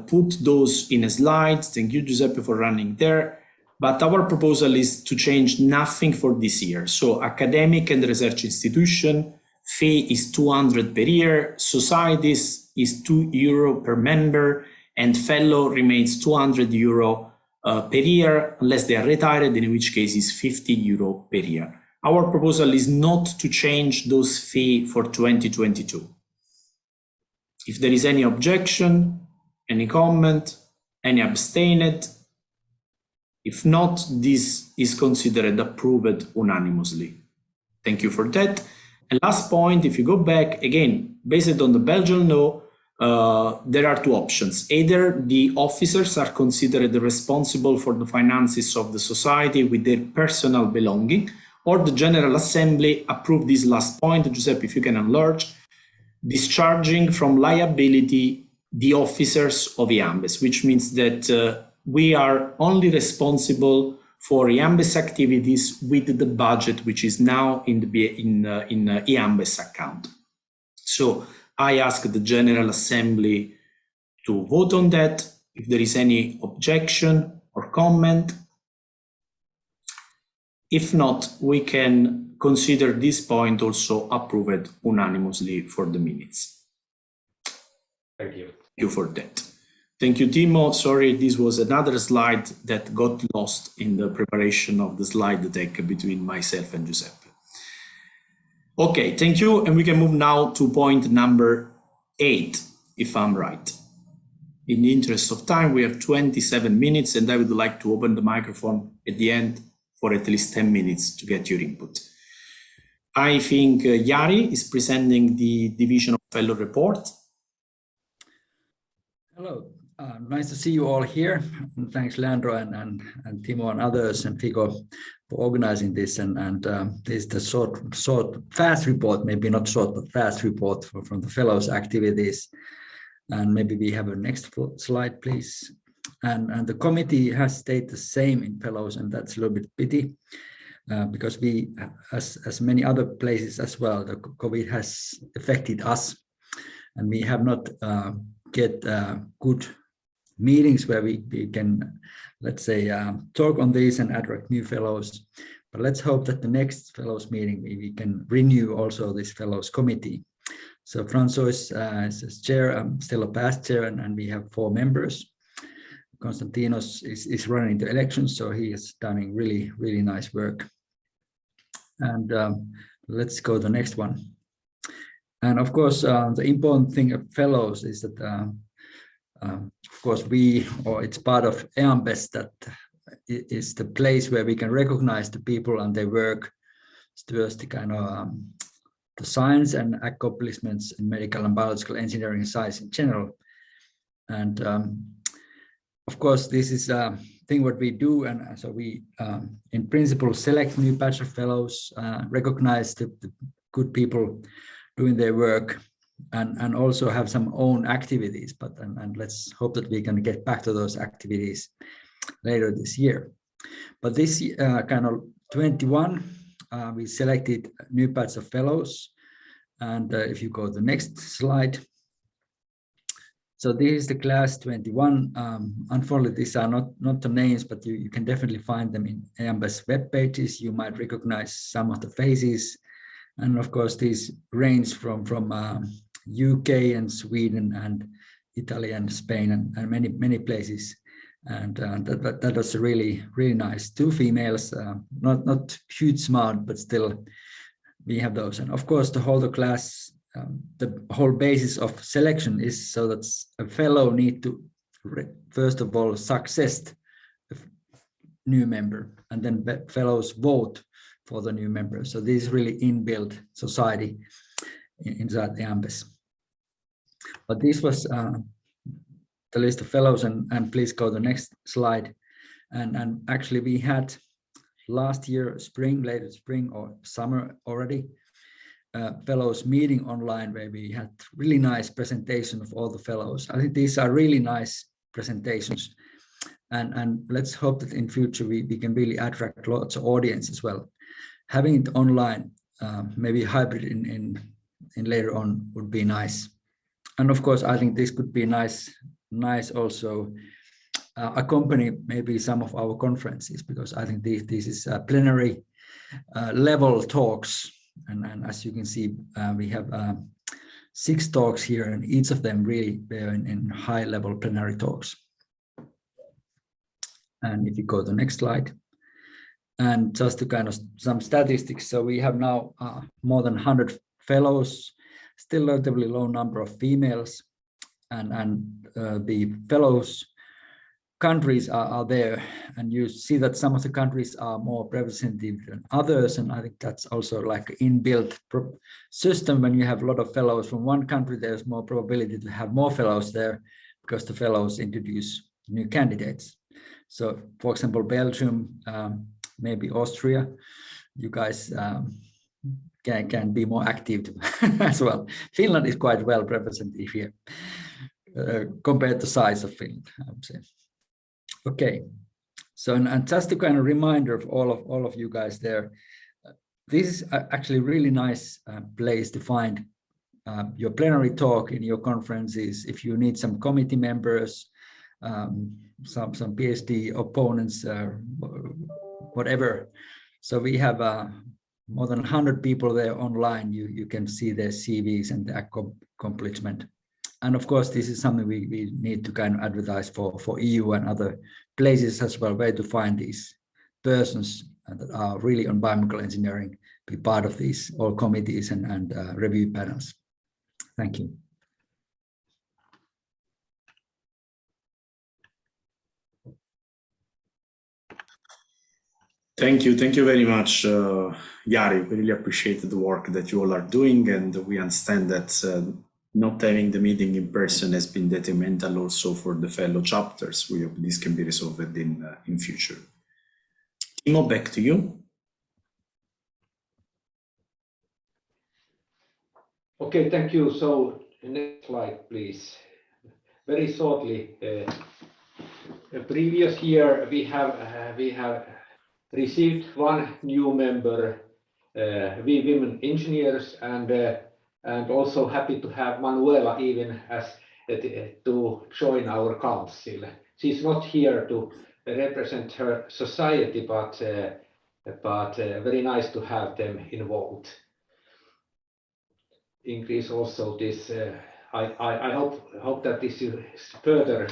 Speaker 1: put those in a slide. Thank you, Giuseppe, for running there. But our proposal is to change nothing for this year. So academic and research institution, fee is 200 per year, societies is €2 per member, and fellow remains €200 per year, unless they are retired, in which case is €50 per year. Our proposal is not to change those fees for 2022. If there is any objection, any comment, any abstained, if not, this is considered approved unanimously. Thank you for that. And last point, if you go back, again, based on the Belgian law, there are 2 options. Either the officers are considered responsible for the finances of the society with their personal belonging, or the General Assembly approve this last point. Giuseppe, if you can enlarge, discharging from liability the officers of EAMBES, which means that we are only responsible for EAMBES activities with the budget, which is now in EAMBES account. So I ask the General Assembly to vote on that. If there is any objection or comment, if not, we can consider this point also approved unanimously for the minutes.
Speaker 2: Thank you.
Speaker 1: Thank you for that. Thank you, Timo. Sorry, this was another slide that got lost in the preparation of the slide deck between myself and Giuseppe. Okay, thank you. And we can move now to point number 8, if I'm right. In the interest of time, we have 27 minutes, and I would like to open the microphone at the end for at least 10 minutes to get your input. I think Jari is presenting the Division of Fellow report.
Speaker 9: Hello, nice to see you all here. And thanks, Leandro and Timo and others and Fico for organizing this. And this is the fast report, maybe not short, but fast report from the fellows' activities. And maybe we have a next slide, please. and the committee has stayed the same in fellows, and that's a little bit pity. Because we, as many other places as well, the COVID has affected us, and we have not get good meetings where we can, let's say, talk on this and attract new fellows. But let's hope that the next fellows meeting we can renew also this fellows committee. So Francois is chair, I'm still a past chair, and we have 4 members. Konstantinos is running the elections, so he is doing really nice work. And let's go to the next one. And of course, the important thing of fellows is that, of course, it's part of EAMBES that is the place where we can recognize the people and their work towards the kind of the science and accomplishments in medical and biological engineering science in general. And of course, this is a thing what we do, and so we, in principle, select new batch of fellows, recognize the good people doing their work, and also have some own activities. But and let's hope that we can get back to those activities later this year. But this kind of 21, we selected new batch of fellows, and if you go to the next slide. So this is the class 21. Unfortunately, these are not the names, but you can definitely find them in EAMBES web pages. You might recognize some of the faces. And of course, these range from UK and Sweden and Italy and Spain and many places. And that was really nice. 2 females, not huge amount, but still we have those. And of course, the whole class, the whole basis of selection is so that a fellow need to first of all success a new member, and then fellows vote for the new member. So this is really inbuilt society inside the EAMBES. But this was the list of fellows, and please go to the next slide. And actually we had last year late spring or summer already, fellows meeting online where we had really nice presentation of all the fellows. I think these are really nice presentations, and let's hope that in future we can really attract lots of audience as well. Having it online, maybe hybrid in later on would be nice. And of course, I think this could be nice also accompany maybe some of our conferences, because I think this is plenary level talks. And as you can see, we have 6 talks here, and each of them really were in high-level plenary talks. And if you go to the next slide, and just to kind of some statistics, so we have now more than 100 fellows, still relatively low number of females, and the fellows countries are there, and you see that some of the countries are more representative than others, and I think that's also like an inbuilt system. When you have a lot of fellows from one country, there's more probability to have more fellows there, because the fellows introduce new candidates. So for example, Belgium, maybe Austria, you guys can be more active as well. Finland is quite well represented here compared to the size of Finland, I would say. Okay, so and just a kind of reminder of all of you guys there, this is actually a really nice place to find your plenary talk in your conferences. If you need some committee members, some PhD opponents, whatever. So we have more than 100 people there online. You can see their CVs and the accomplishment. And of course, this is something we need to kind of advertise for EU and other places as well, where to find these persons that are really on biomedical engineering, be part of these all committees and review panels. Thank you.
Speaker 1: Thank you very much, Jari. We really appreciate the work that you all are doing, and we understand that not having the meeting in person has been detrimental also for the fellow chapters. We hope this can be resolved in future. Timo, back to you.
Speaker 2: Okay, thank you. So next slide, please. Very shortly, The previous year we have received one new member, we women engineers, and also happy to have Manuela even as to join our council. She's not here to represent her society, but very nice to have them involved. Increase also this. I hope that this is further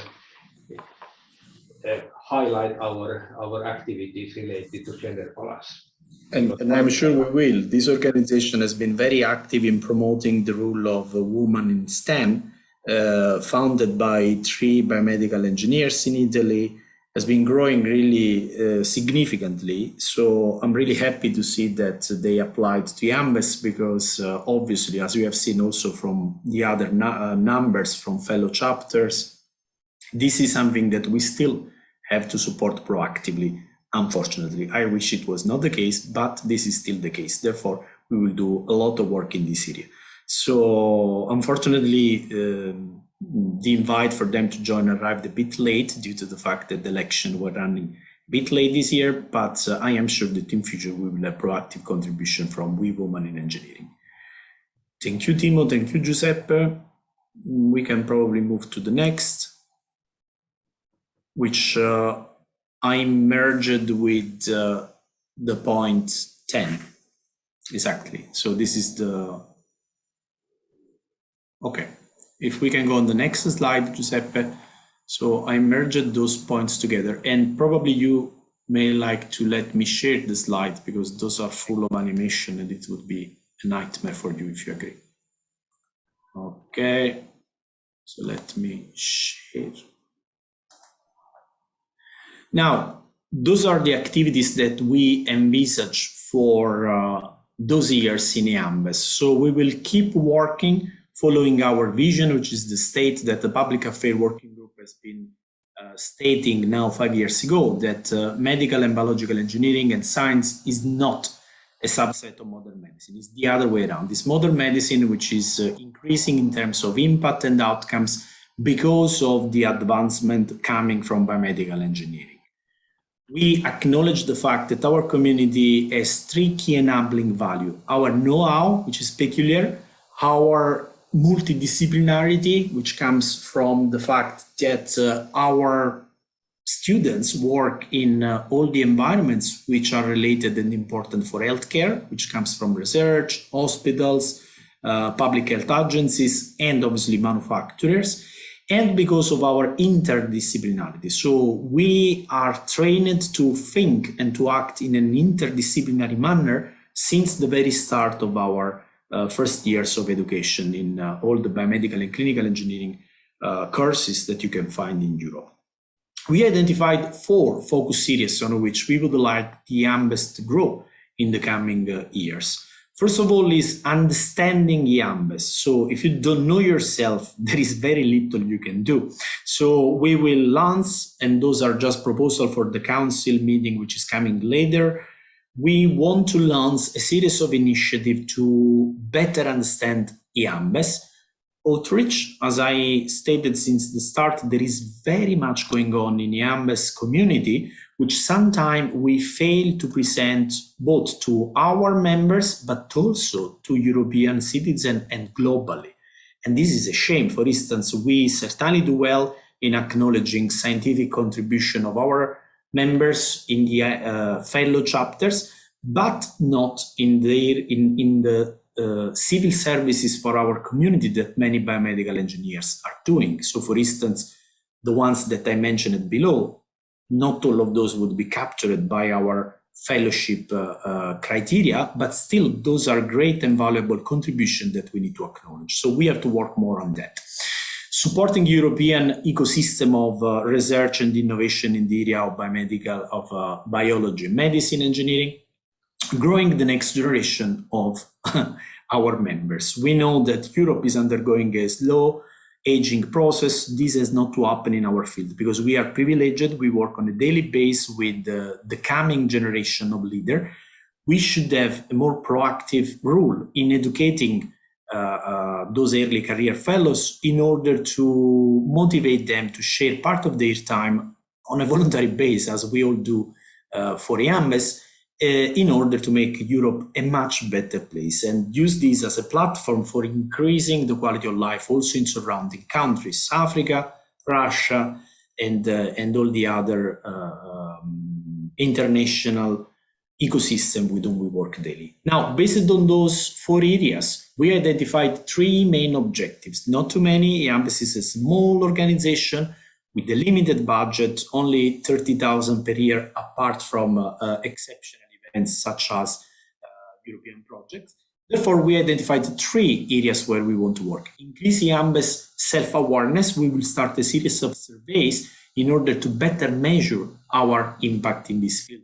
Speaker 2: highlight our activities related to gender balance.
Speaker 1: And I'm sure we will. This organization has been very active in promoting the role of a woman in STEM, founded by 3 biomedical engineers in Italy, has been growing really significantly. So I'm really happy to see that they applied to EAMBES because obviously, as you have seen also from the other numbers from fellow chapters, this is something that we still have to support proactively. Unfortunately, I wish it was not the case, but this is still the case. Therefore, we will do a lot of work in this area. So unfortunately, the invite for them to join arrived a bit late due to the fact that the election were running a bit late this year, but I am sure that in future we will have proactive contribution from We Women in Engineering. Thank you, Timo. Thank you, Giuseppe. We can probably move to the next, which I merged with the point 10, exactly. So this is the, okay. If we can go on the next slide, Giuseppe. So I merged those points together, and probably you may like to let me share the slides because those are full of animation and it would be a nightmare for you if you agree. Okay, so let me share. Now, those are the activities that we envisage for those years in EAMBES. So we will keep working following our vision, which is the state that the Public Affairs Working Group has been stating now 5 years ago, that medical and biological engineering and science is not a subset of modern medicine. It's the other way around. It's modern medicine, which is increasing in terms of impact and outcomes because of the advancement coming from biomedical engineering. We acknowledge the fact that our community has 3 key enabling values: our know-how, which is peculiar, our multidisciplinarity, which comes from the fact that our students work in all the environments which are related and important for healthcare, which comes from research, hospitals, public health agencies, and obviously manufacturers, and because of our interdisciplinarity. So we are trained to think and to act in an interdisciplinary manner since the very start of our first years of education in all the biomedical and clinical engineering courses that you can find in Europe. We identified 4 focus areas on which we would like the EAMBES to grow in the coming years. First of all is understanding EAMBES. So if you don't know yourself, there is very little you can do. So we will launch, and those are just proposals for the council meeting, which is coming later. We want to launch a series of initiatives to better understand EAMBES. Outreach, as I stated since the start, there is very much going on in EAMBES community, which sometimes we fail to present both to our members, but also to European citizens and globally. And this is a shame. For instance, we certainly do well in acknowledging scientific contribution of our members in the fellow chapters, but not in the civil services for our community that many biomedical engineers are doing. So for instance, the ones that I mentioned below, not all of those would be captured by our fellowship criteria, but still those are great and valuable contributions that we need to acknowledge. So we have to work more on that. Supporting European ecosystem of research and innovation in the area of biomedical, of biology, medicine, engineering, growing the next generation of our members. We know that Europe is undergoing a slow aging process. This has not to happen in our field because we are privileged. We work on a daily basis with the coming generation of leaders. We should have a more proactive role in educating those early career fellows in order to motivate them to share part of their time on a voluntary basis, as we all do for EAMBES, in order to make Europe a much better place, and use this as a platform for increasing the quality of life also in surrounding countries, Africa, Russia, and all the other international ecosystem with whom we work daily. Now, based on those 4 areas, we identified 3 main objectives. Not too many. EAMBES is a small organization with a limited budget, only 30,000 per year, apart from exceptional events such as European projects. Therefore, we identified 3 areas where we want to work. Increase EAMBES self-awareness. We will start a series of surveys in order to better measure our impact in this field.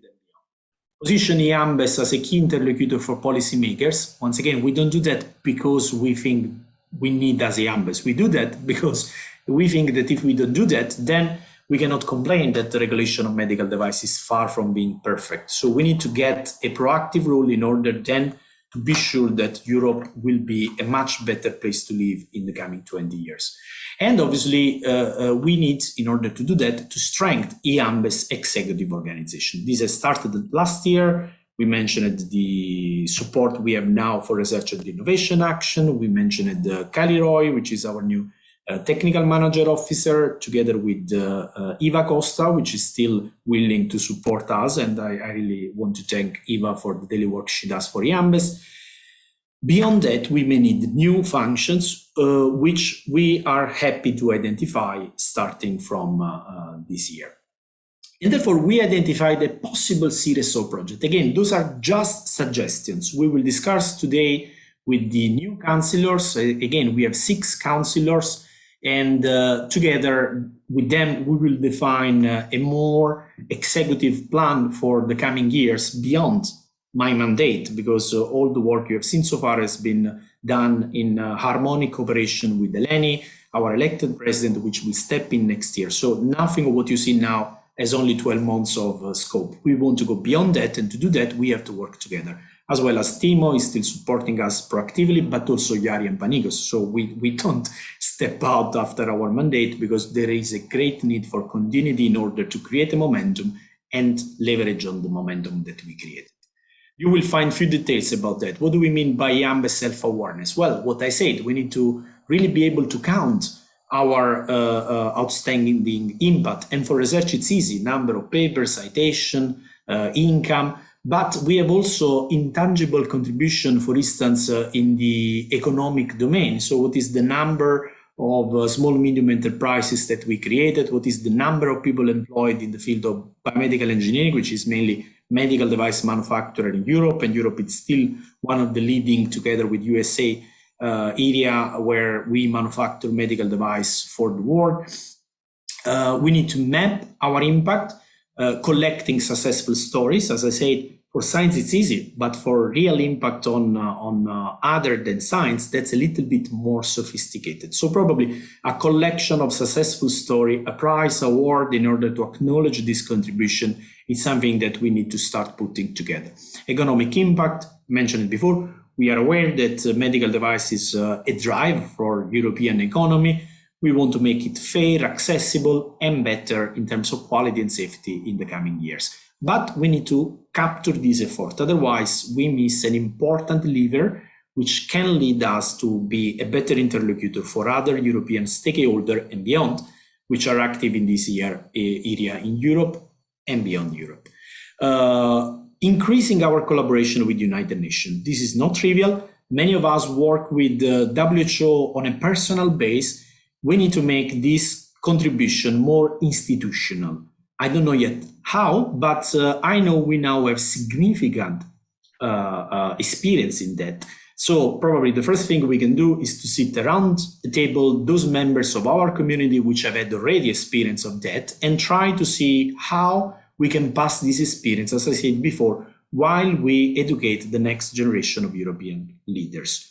Speaker 1: Position EAMBES as a key interlocutor for policymakers. Once again, we don't do that because we think we need as EAMBES. We do that because we think that if we don't do that, then we cannot complain that the regulation of medical devices is far from being perfect. So we need to get a proactive role in order then to be sure that Europe will be a much better place to live in the coming 20 years. And obviously, we need, in order to do that, to strengthen EAMBES executive organization. This has started last year. We mentioned the support we have now for research and innovation action. We mentioned Kali Roy, which is our new technical manager officer, together with Eva Costa, which is still willing to support us. And I really want to thank Eva for the daily work she does for EAMBES. Beyond that, we may need new functions, which we are happy to identify starting from this year. And therefore, we identified a possible series of projects. Again, those are just suggestions. We will discuss today with the new councillors. Again, we have 6 councillors, and together with them, we will define a more executive plan for the coming years beyond my mandate, because all the work you have seen so far has been done in harmonic cooperation with Eleni, our elected president, which will step in next year. So nothing of what you see now has only 12 months of scope. We want to go beyond that, and to do that, we have to work together, as well as Timo is still supporting us proactively, but also Yari and Panikos. So we don't step out after our mandate, because there is a great need for continuity in order to create a momentum and leverage on the momentum that we created. You will find few details about that. What do we mean by EAMBES self-awareness? Well, what I said, we need to really be able to count our outstanding impact. And for research, it's easy: number of papers, citation, income. But we have also intangible contribution, for instance, in the economic domain. So what is the number of small, medium enterprises that we created? What is the number of people employed in the field of biomedical engineering, which is mainly medical device manufacturer in Europe, and Europe is still one of the leading, together with USA, area where we manufacture medical device for the world. We need to map our impact, collecting successful stories. As I said, for science it's easy, but for real impact on other than science, that's a little bit more sophisticated. So probably a collection of successful story, a prize award in order to acknowledge this contribution is something that we need to start putting together. Economic impact, mentioned before. We are aware that medical device is a drive for European economy. We want to make it fair, accessible, and better in terms of quality and safety in the coming years. But we need to capture this effort. Otherwise, we miss an important lever which can lead us to be a better interlocutor for other European stakeholders and beyond, which are active in this area in Europe and beyond Europe. Increasing our collaboration with United Nations. This is not trivial. Many of us work with the WHO on a personal base. We need to make this contribution more institutional. I don't know yet how, but I know we now have significant experience in that. So probably the first thing we can do is to sit around the table, those members of our community which have had already experience of that, and try to see how we can pass this experience, as I said before, while we educate the next generation of European leaders.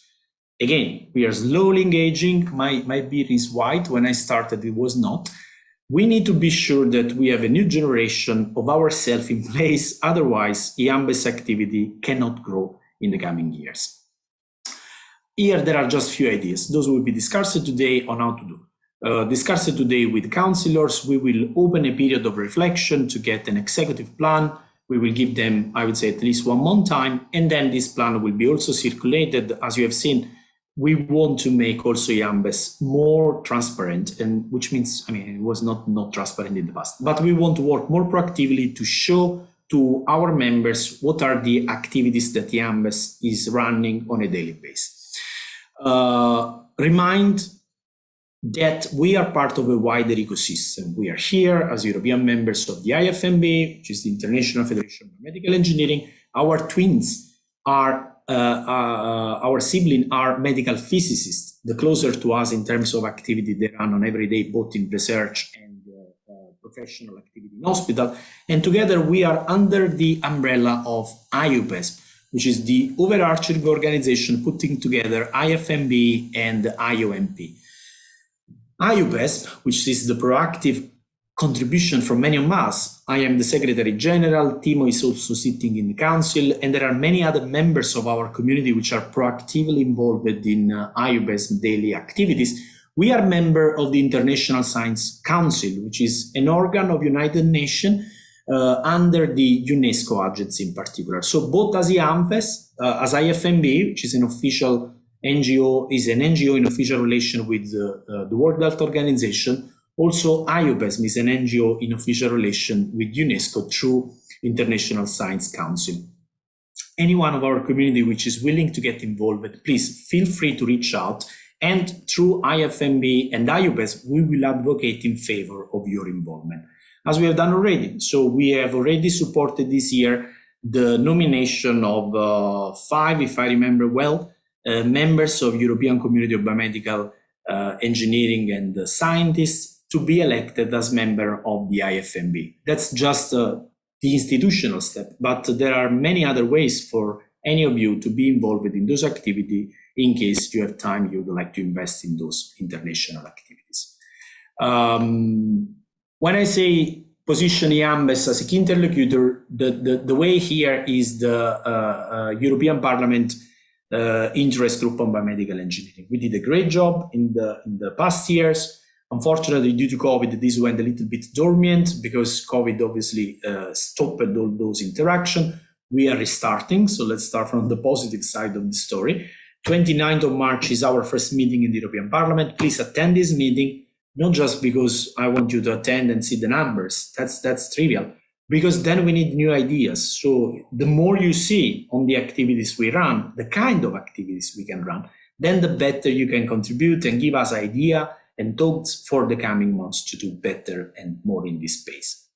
Speaker 1: Again, we are slowly engaging. My beard is white. When I started, it was not. We need to be sure that we have a new generation of ourselves in place. Otherwise, EAMBES activity cannot grow in the coming years. here there are just few ideas. Those will be discussed today on how to do. Discussed today with councillors. We will open a period of reflection to get an executive plan. We will give them, I would say, at least 1 month time, and then this plan will be also circulated. As you have seen, we want to make also EAMBES more transparent, and which means, I mean, it was not transparent in the past, but we want to work more proactively to show to our members what are the activities that EAMBES is running on a daily basis. Remind that we are part of a wider ecosystem. We are here as European members of the IFMB, which is the International Federation of Medical Engineering. Our twins are, our siblings are medical physicists, the closer to us in terms of activity they run on every day, both in research and professional activity in hospital. And together we are under the umbrella of EAMBES, which is the overarching organization putting together IFMB and IOMP. EAMBES, which is the proactive contribution from many of us. I am the Secretary General, Timo is also sitting in the council, and there are many other members of our community which are proactively involved in EAMBES daily activities. We are member of the International Science Council, which is an organ of United Nations under the UNESCO agency in particular. So both as EAMBES, as IFMB, which is an official NGO, is an NGO in official relation with the World Health Organization. Also, EAMBES is an NGO in official relation with UNESCO through International Science Council. Anyone of our community which is willing to get involved, please feel free to reach out. And through IFMB and EAMBES, we will advocate in favor of your involvement, as we have done already. So we have already supported this year the nomination of 5, if I remember well, members of European Community of Biomedical Engineering and Scientists to be elected as member of the IFMB. That's just the institutional step, but there are many other ways for any of you to be involved in those activities in case you have time, you would like to invest in those international activities. When I say position EAMBES as a key interlocutor, the way here is the European Parliament interest group on biomedical engineering. We did a great job in the past years. Unfortunately, due to COVID, this went a little bit dormant because COVID obviously stopped all those interactions. We are restarting, so let's start from the positive side of the story. 29th of March is our first meeting in the European Parliament. Please attend this meeting, not just because I want you to attend and see the numbers, that's trivial, because then we need new ideas. So the more you see on the activities we run, the kind of activities we can run, then the better you can contribute and give us idea and thoughts for the coming months to do better and more in this space.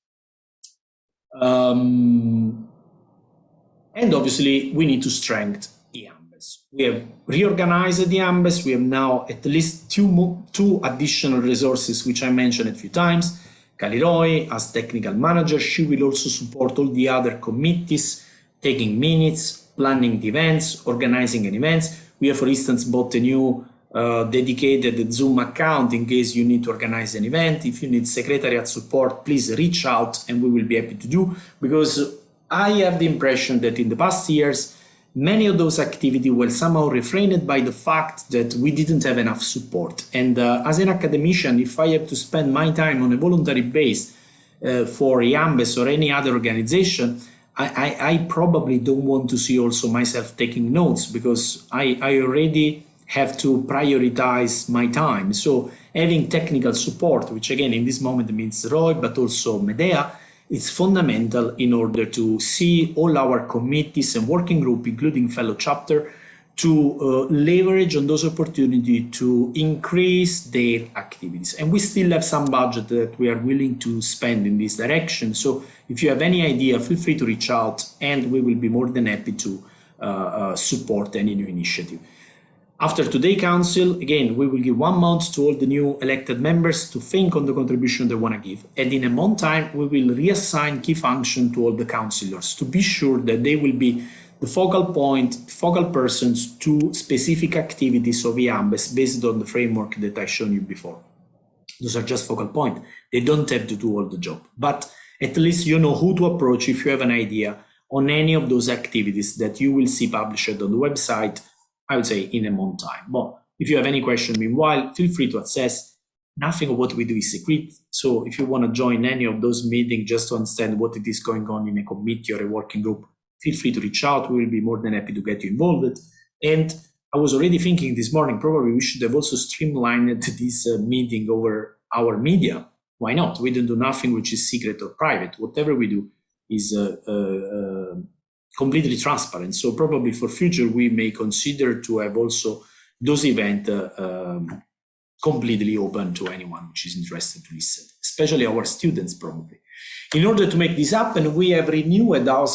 Speaker 1: And obviously we need to strengthen EAMBES. We have reorganized the EAMBES. We have now at least two additional resources, which I mentioned a few times. Kaliroy as technical manager, she will also support all the other committees, taking minutes, planning the events, organizing an events. We have, for instance, bought a new dedicated Zoom account in case you need to organize an event. If you need secretariat support, please reach out and we will be happy to do, because I have the impression that in the past years, many of those activities were somehow refrained by the fact that we didn't have enough support. And as an academician, if I have to spend my time on a voluntary base for EAMBES or any other organization, I probably don't want to see also myself taking notes, because I already have to prioritize my time. So having technical support, which again in this moment means Roy, but also Medea, it's fundamental in order to see all our committees and working group, including fellow chapter, to leverage on those opportunities to increase their activities. And we still have some budget that we are willing to spend in this direction. So if you have any idea, feel free to reach out and we will be more than happy to support any new initiative. After today's council, again, we will give 1 month to all the new elected members to think on the contribution they want to give. And in a month time, we will reassign key function to all the councillors to be sure that they will be the focal point, focal persons to specific activities of EAMBES based on the framework that I shown you before. Those are just focal point. They don't have to do all the job, but at least you know who to approach if you have an idea on any of those activities that you will see published on the website I would say, in a month time. But if you have any question meanwhile, feel free to access. Nothing of what we do is secret. So if you want to join any of those meetings just to understand what it is going on in a committee or a working group, feel free to reach out. We will be more than happy to get you involved. And I was already thinking this morning, probably we should have also streamlined this meeting over our media. Why not? We don't do nothing which is secret or private. Whatever we do is completely transparent. So probably for future, we may consider to have also those events completely open to anyone which is interested to listen, especially our students probably. In order to make this happen, we have renewed our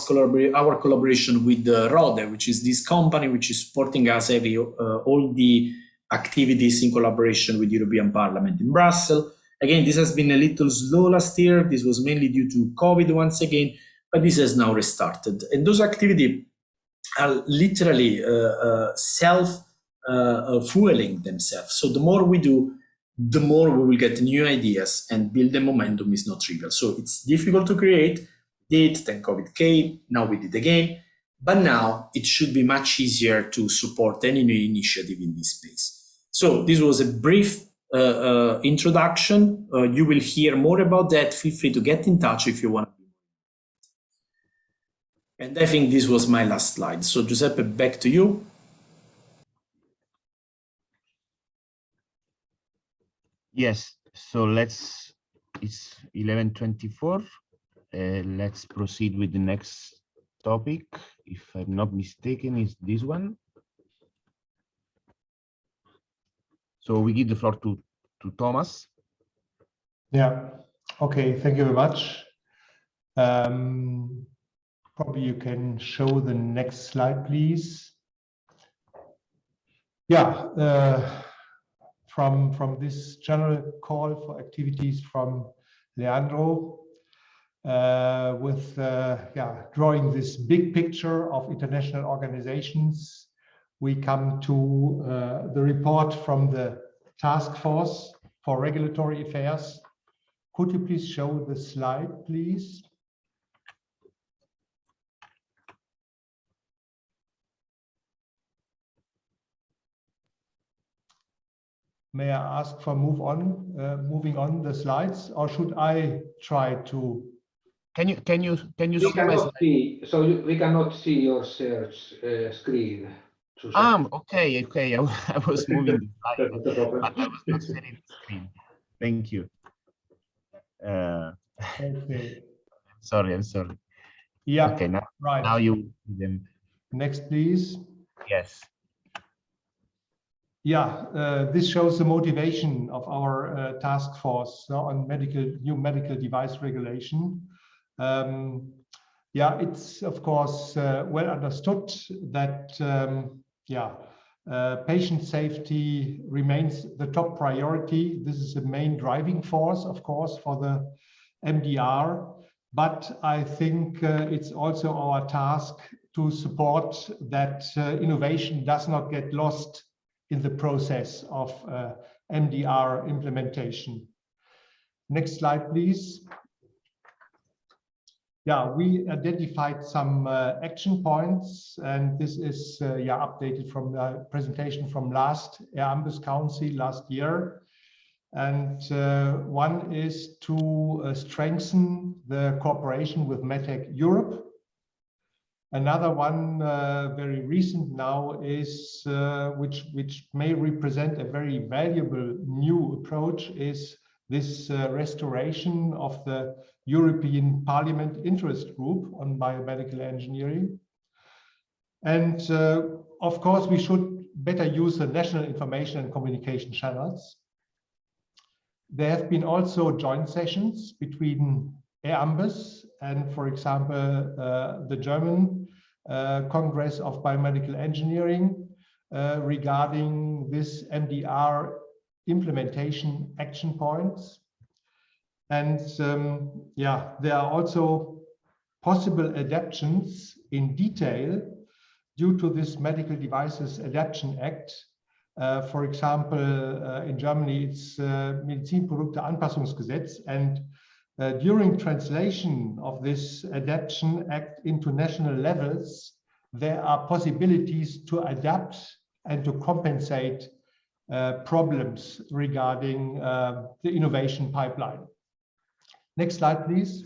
Speaker 1: collaboration with Rode, which is this company which is supporting us heavy all the activities in collaboration with the European Parliament in Brussels. Again, this has been a little slow last year. This was mainly due to COVID once again, but this has now restarted. And those activities are literally self-fueling themselves. So the more we do, the more we will get new ideas, and build the momentum is not trivial. So it's difficult to create. Did, then COVID came, now we did again. But now it should be much easier to support any new initiative in this space. So this was a brief introduction. You will hear more about that. Feel free to get in touch if you want. And I think this was my last slide. So Giuseppe, back to you.
Speaker 3: Yes, so it's 11:24. Let's proceed with the next topic. If I'm not mistaken, is this one. So we give the floor to Thomas.
Speaker 10: Yeah, okay, thank you very much. Probably you can show the next slide, please. Yeah, from this general call for activities from Leandro, with drawing this big picture of international organizations, we come to the report from the Task Force for Regulatory Affairs. Could you please show the slide, please? May I ask for moving on the slides, or should I try to?
Speaker 3: Can you
Speaker 2: We
Speaker 3: see my
Speaker 2: cannot
Speaker 3: slide?
Speaker 2: see, so we cannot see your search screen.
Speaker 3: Okay. I was moving the slide,
Speaker 2: That's not the problem.
Speaker 3: but I was not sharing the screen. Thank you.
Speaker 10: Okay.
Speaker 3: I'm sorry.
Speaker 10: Yeah.
Speaker 3: Okay,
Speaker 10: right.
Speaker 3: Now you see them.
Speaker 10: Next, please.
Speaker 3: Yes.
Speaker 10: Yeah, this shows the motivation of our task force on new medical device regulation. Yeah, it's of course well understood that patient safety remains the top priority. This is the main driving force, of course, for the MDR. But I think it's also our task to support that innovation does not get lost in the process of MDR implementation. Next slide, please. Yeah, we identified some action points, and this is updated from the presentation from last EAMBES Council last year. And one is to strengthen the cooperation with MedTech Europe. Another one, very recent now, is which may represent a very valuable new approach, is this restoration of the European Parliament interest group on biomedical engineering. And of course, we should better use the national information and communication channels. There have been also joint sessions between EAMBES and, for example, the German Congress of Biomedical Engineering regarding this MDR implementation action points. And there are also possible adaptations in detail due to this Medical Devices Adaptation Act. For example, in Germany, it's Medizinprodukte-Anpassungsgesetz, and during translation of this Adaptation Act into national levels, there are possibilities to adapt and to compensate problems regarding the innovation pipeline. Next slide, please.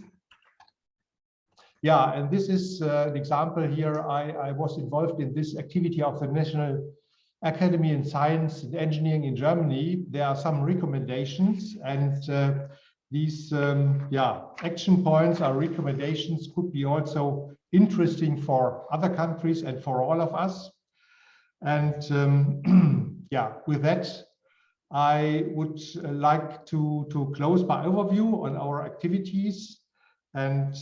Speaker 10: Yeah, and this is an example here. I was involved in this activity of the National Academy in Science and Engineering in Germany. There are some recommendations, and these action points or recommendations could be also interesting for other countries and for all of us. And with that, I would like to close my overview on our activities. And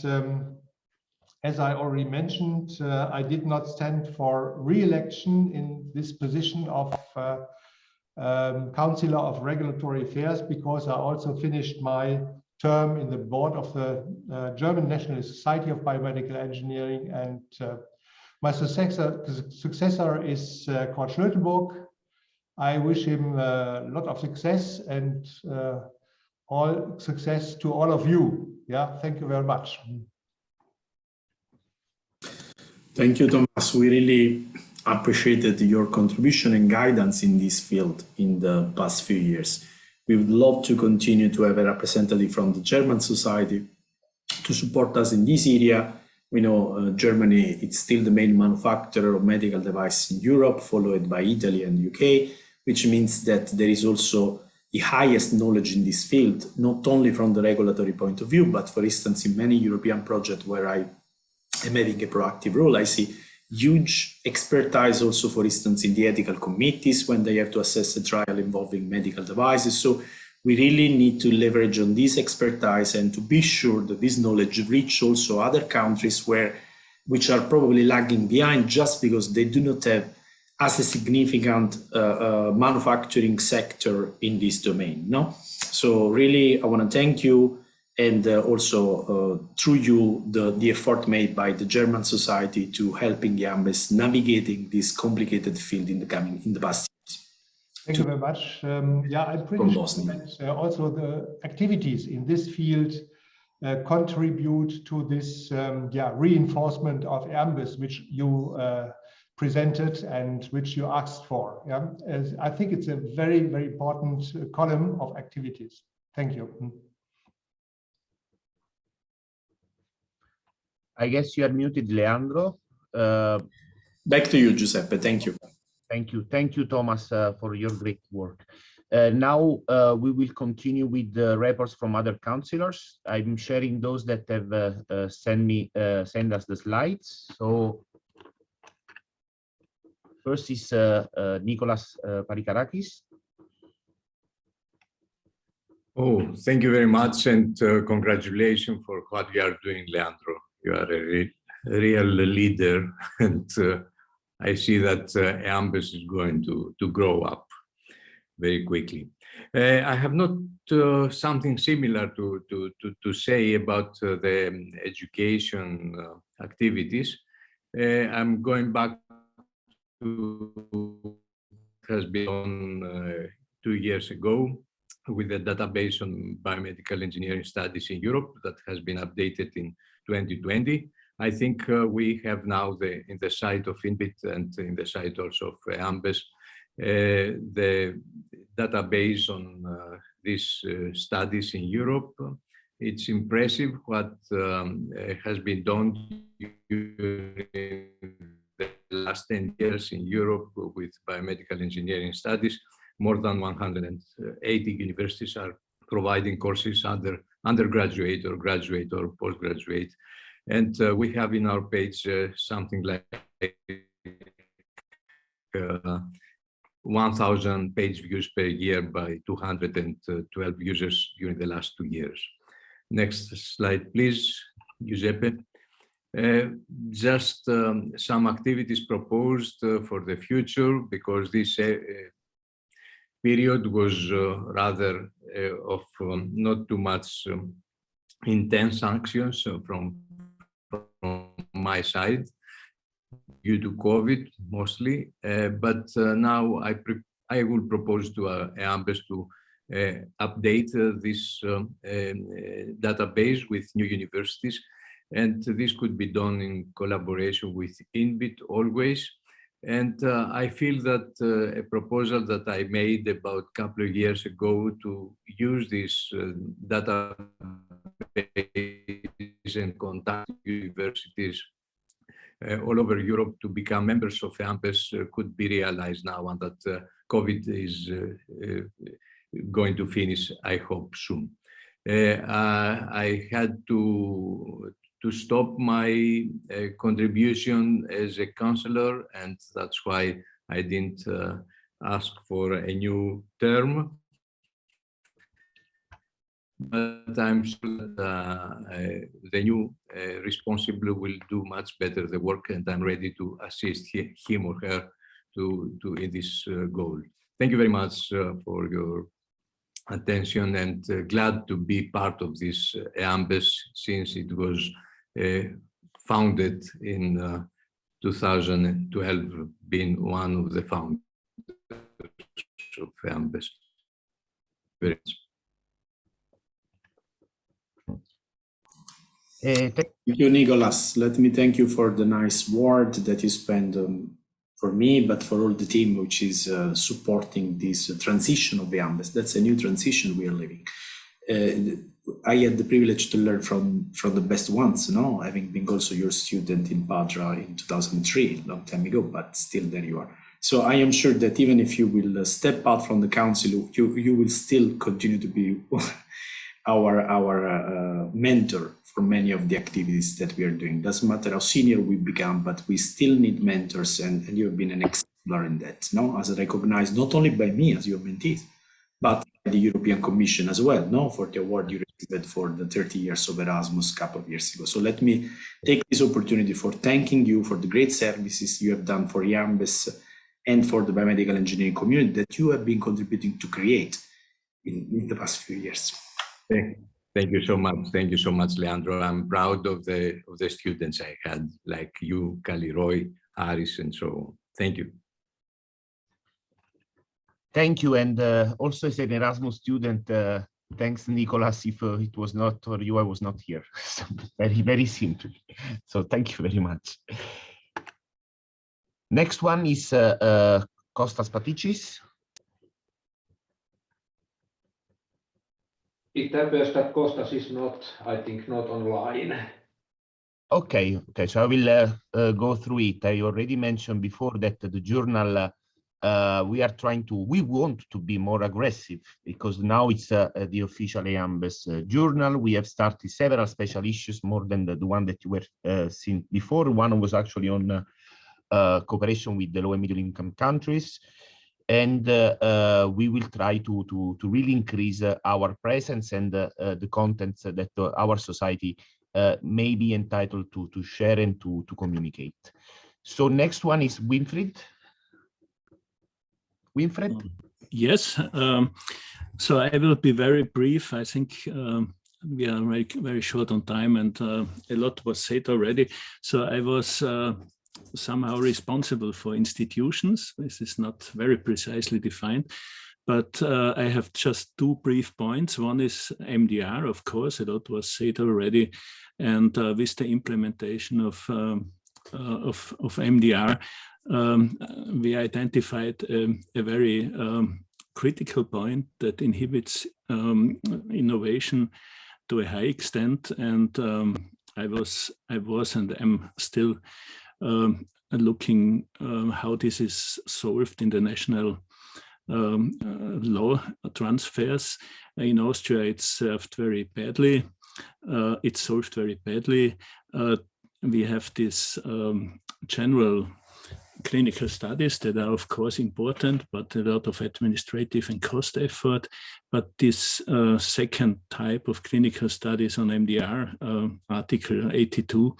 Speaker 10: as I already mentioned, I did not stand for re-election in this position of Counselor of Regulatory Affairs, because I also finished my term in the board of the German National Society of Biomedical Engineering, and my successor is Kurt Schlöteburg. I wish him a lot of success, and all success to all of you. Yeah, thank you very much.
Speaker 1: Thank you, Thomas. We really appreciated your contribution and guidance in this field in the past few years. We would love to continue to have a representative from the German society to support us in this area. We know Germany is still the main manufacturer of medical devices in Europe, followed by Italy and UK, which means that there is also the highest knowledge in this field, not only from the regulatory point of view, but for instance, in many European projects where I am having a proactive role, I see huge expertise also, for instance, in the ethical committees when they have to assess a trial involving medical devices. So we really need to leverage on this expertise and to be sure that this knowledge reach also other countries which are probably lagging behind just because they do not have as a significant manufacturing sector in this domain. No? So really, I want to thank you, and also through you, the effort made by the German society to helping EAMBES navigating this complicated field in the past years.
Speaker 10: Thank you very much. I'm pretty sure that also the activities in this field contribute to this reinforcement of EAMBES, which you presented and which you asked for. Yeah? As I think it's a very, very important column of activities. Thank you.
Speaker 3: I guess you are muted, Leandro.
Speaker 1: Back to you, Giuseppe. Thank you.
Speaker 3: Thank you. Thank you, Thomas, for your great work. Now we will continue with the reports from other councillors. I'm sharing those that have send us the slides. So first is Nicholas Parikarakis.
Speaker 11: Oh, thank you very much, and congratulations for what you are doing, Leandro. You are a real leader, and I see that EAMBES is going to grow up very quickly. I have not something similar to say about the education activities. I'm going back to has been on 2 years ago with a database on biomedical engineering studies in Europe that has been updated in 2020. I think we have now in the site of INBIT and in the site also of EAMBES the database on these studies in Europe. It's impressive what has been done during the last 10 years in Europe with biomedical engineering studies. More than 180 universities are providing courses undergraduate or graduate or postgraduate. And we have in our page something like 1,000 page views per year by 212 users during the last 2 years. Next slide, please, Giuseppe. Just some activities proposed for the future, because this period was rather of not too much intense actions from my side due to COVID mostly. But now I will propose to EAMBES to update this database with new universities. And this could be done in collaboration with INBIT always. And I feel that a proposal that I made about a couple of years ago to use this database and contact universities all over Europe to become members of EAMBES could be realized now, and that COVID is going to finish, I hope, soon. I had to stop my contribution as a counselor, and that's why I didn't ask for a new term. But I'm sure that the new responsible will do much better the work, and I'm ready to assist him or her in this goal. Thank you very much for your attention, and glad to be part of this EAMBES since it was founded in 2012, being one of the founders of EAMBES. Very much.
Speaker 1: Thank you, Nicholas. Let me thank you for the nice word that you spent for me, but for all the team which is supporting this transition of EAMBES. That's a new transition we are living. I had the privilege to learn from the best ones, no? Having been also your student in Padra in 2003, long time ago, but still there you are. So I am sure that even if you will step out from the council, you will still continue to be our mentor for many of the activities that we are doing. Doesn't matter how senior we become, but we still need mentors, and you have been an exemplar in that, no? As recognized not only by me as your mentee, but by the European Commission as well, no? For the award you received for the 30 years of Erasmus a couple of years ago. So let me take this opportunity for thanking you for the great services you have done for EAMBES and for the biomedical engineering community that you have been contributing to create in the past few years.
Speaker 11: Thank you so much. Thank you so much, Leandro. I'm proud of the students I had, like you, Kaliroy, Aris, and so on. Thank you.
Speaker 3: Thank you. And also as an Erasmus student, thanks, Nicholas. If it was not for you, I was not here. Very, very simple. So thank you very much. Next one is Kostas Patichis.
Speaker 2: It appears that Kostas is not, I think, not online.
Speaker 3: Okay, so I will go through it. I already mentioned before that the journal, we want to be more aggressive because now it's the official EAMBES journal. We have started several special issues, more than the one that you were seen before. One was actually on cooperation with the low and middle income countries. And we will try to really increase our presence and the contents that our society may be entitled to share and to communicate. So next one is Winfried. Winfried?
Speaker 12: Yes, so I will be very brief. I think we are very, very short on time, and a lot was said already. So I was somehow responsible for institutions. This is not very precisely defined, but I have just two brief points. One is MDR, of course, a lot was said already, and with the implementation of MDR, we identified a very critical point that inhibits innovation to a high extent, and I was and am still looking how this is solved in the national law transfers. In Austria, it's served very badly. It's solved very badly. We have this general clinical studies that are of course important, but a lot of administrative and cost effort. But this second type of clinical studies on MDR, Article 82,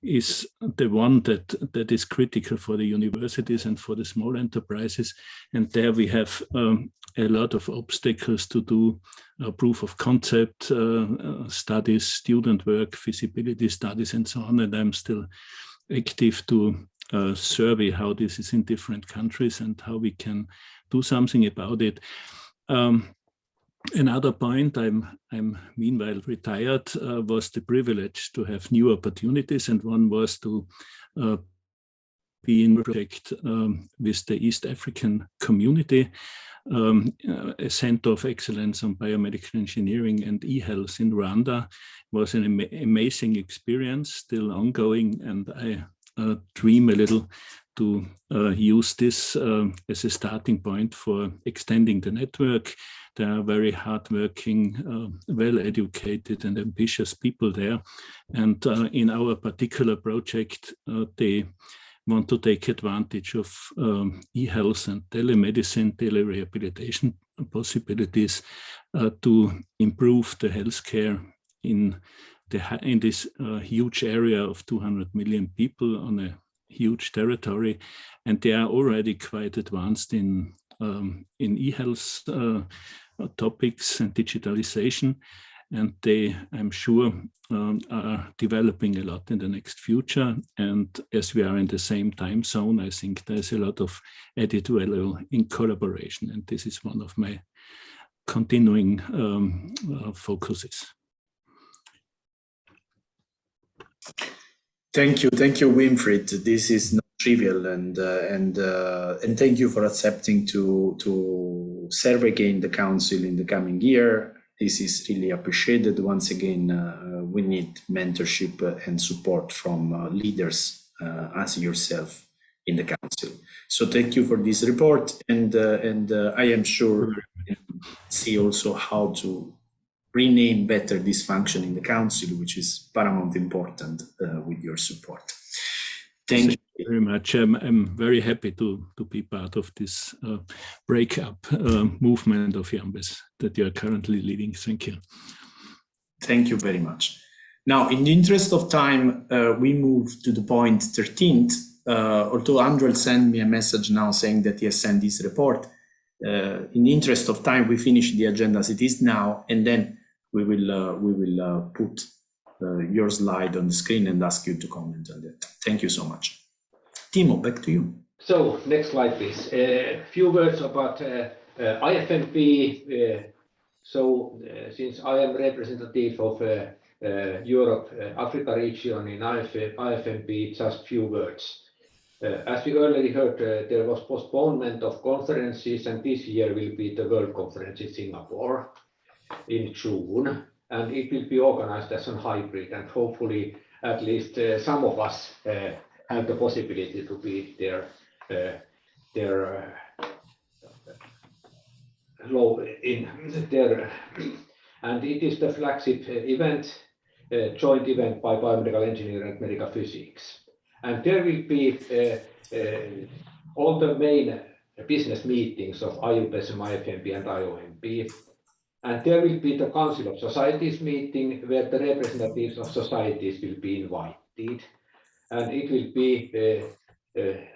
Speaker 12: is the one that is critical for the universities and for the small enterprises. And there we have a lot of obstacles to do proof of concept studies, student work, feasibility studies, and so on. And I'm still active to survey how this is in different countries and how we can do something about it. Another point, I'm meanwhile retired, was the privilege to have new opportunities, and one was to European project with the East African community, a center of excellence on biomedical engineering and e-health in Rwanda. Was an amazing experience, still ongoing, and I dream a little to use this as a starting point for extending the network. There are very hardworking, well-educated and ambitious people there. And in our particular project, they want to take advantage of e-health and telemedicine, telerehabilitation possibilities to improve the healthcare in this huge area of 200 million people on a huge territory, and they are already quite advanced in e-health topics and digitalization, and they, I'm sure, are developing a lot in the next future. And as we are in the same time zone, I think there's a lot of added value in collaboration, and this is one of my continuing focuses.
Speaker 1: Thank you, Winfried. This is not trivial, and thank you for accepting to serve again the council in the coming year. This is really appreciated. Once again, we need mentorship and support from leaders as yourself in the council. So thank you for this report, and I am sure we see also how to rename better this function in the council, which is paramount important with your support. Thank you
Speaker 12: very much. I'm very happy to be part of this breakup movement of EAMBES that you are currently leading. Thank you.
Speaker 1: Thank you very much. Now, in the interest of time, we move to the point 13th. Although Andrew sent me a message now saying that he has sent this report, in the interest of time, we finish the agenda as it is now, and then we will put your slide on the screen and ask you to comment on that. Thank you so much. Timo, back to you.
Speaker 2: So next slide, please. A few words about IFMP. Since I am representative of Europe, Africa region in IFMP, just few words. As we already heard, there was postponement of conferences, and this year will be the World Conference in Singapore in June, and it will be organized as a hybrid, and hopefully at least some of us have the possibility to be there. And it is the flagship event, joint event by biomedical engineering and medical physics. And there will be all the main business meetings of IUPES, IFMP, and IOMP. And there will be the Council of Societies meeting where the representatives of societies will be invited. And it will be a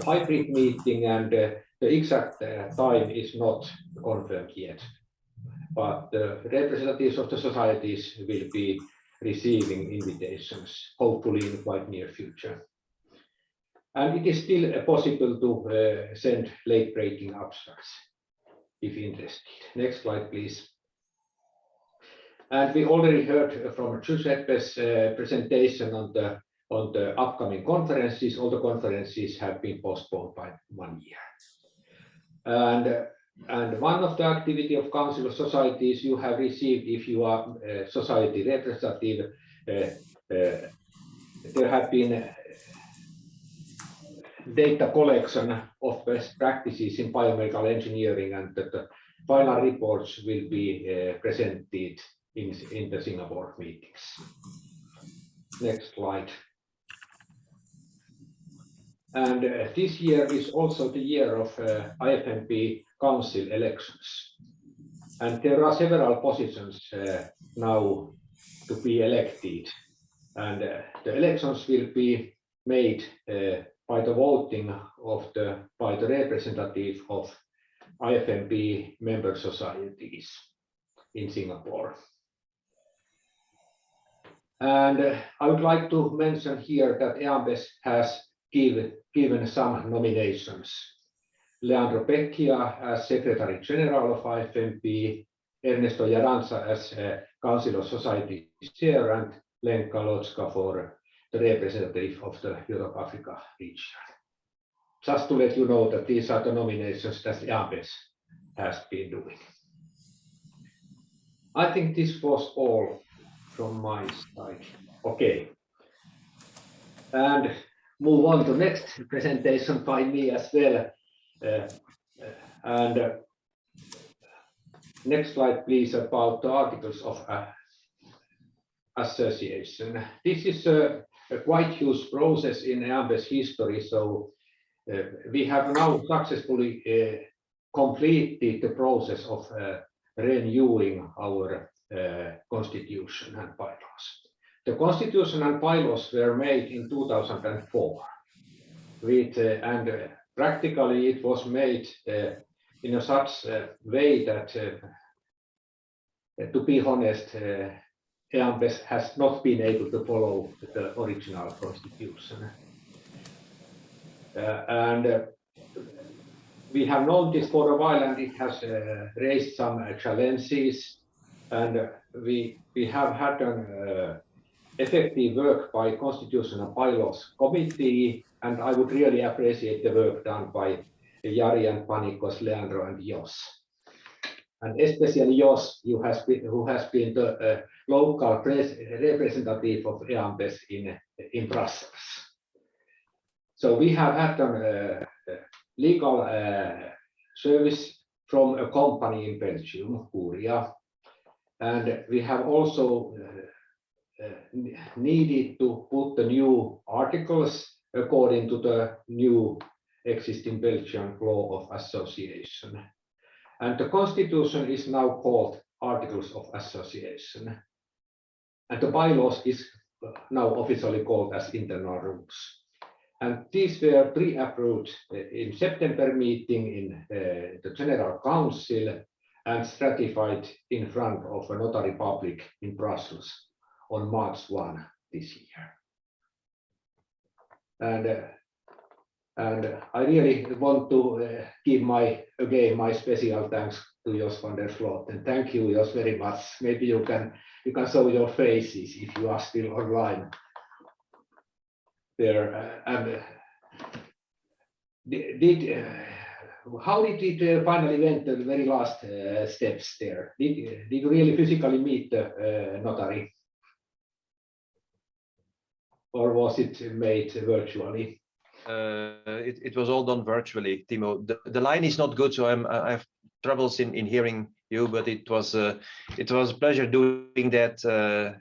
Speaker 2: hybrid meeting, and the exact time is not confirmed yet. But the representatives of the societies will be receiving invitations, hopefully in quite near future. And it is still possible to send late-breaking abstracts if interested. Next slide, please. And we already heard from Giuseppe's presentation on the upcoming conferences. All the conferences have been postponed by 1 year. And one of the activity of Council of Societies you have received, if you are a society representative, there have been data collection of best practices in biomedical engineering, and the final reports will be presented in the Singapore meetings. Next slide. And this year is also the year of IFMP Council elections. And there are several positions now to be elected. And the elections will be made by the voting by the representative of IFMP member societies in Singapore. And I would like to mention here that EAMBES has given some nominations. Leandro Becchia as Secretary General of IFMP, Ernesto Yaranza as Council of Societies Chair, and Lenka Lotska for the representative of the Europe-Africa region. just to let you know that these are the nominations that EAMBES has been doing. I think this was all from my side. Okay. And move on to next presentation by me as well. Next slide, please, about the articles of association. This is a quite huge process in EAMBES history. So we have now successfully completed the process of renewing our constitution and bylaws. The constitution and bylaws were made in 2004, and practically it was made in a such way that, to be honest, EAMBES has not been able to follow the original constitution. We have known this for a while, and it has raised some challenges, and we have had an effective work by Constitution and Bylaws Committee, and I would really appreciate the work done by Jari and Panikos, Leandro and Jos. And especially Jos, who has been the local representative of EAMBES in Brussels. So we have had a legal service from a company in Belgium, Curia, and we have also needed to put the new articles according to the new existing Belgian law of association. And the constitution is now called Articles of Association. And the bylaws is now officially called as internal rules. And these were pre-approved in September meeting in the General Council and ratified in front of a notary public in Brussels on March 1 this year. And I really want to give my special thanks to Jos van der Sloot, and thank you, Jos, very much. Maybe you can show your faces if you are still online there. How did it finally went the very last steps there? Did you really physically meet the notary, or was it made virtually?
Speaker 13: It was all done virtually, Timo. The line is not good, so I have troubles in hearing you, but it was a pleasure doing that.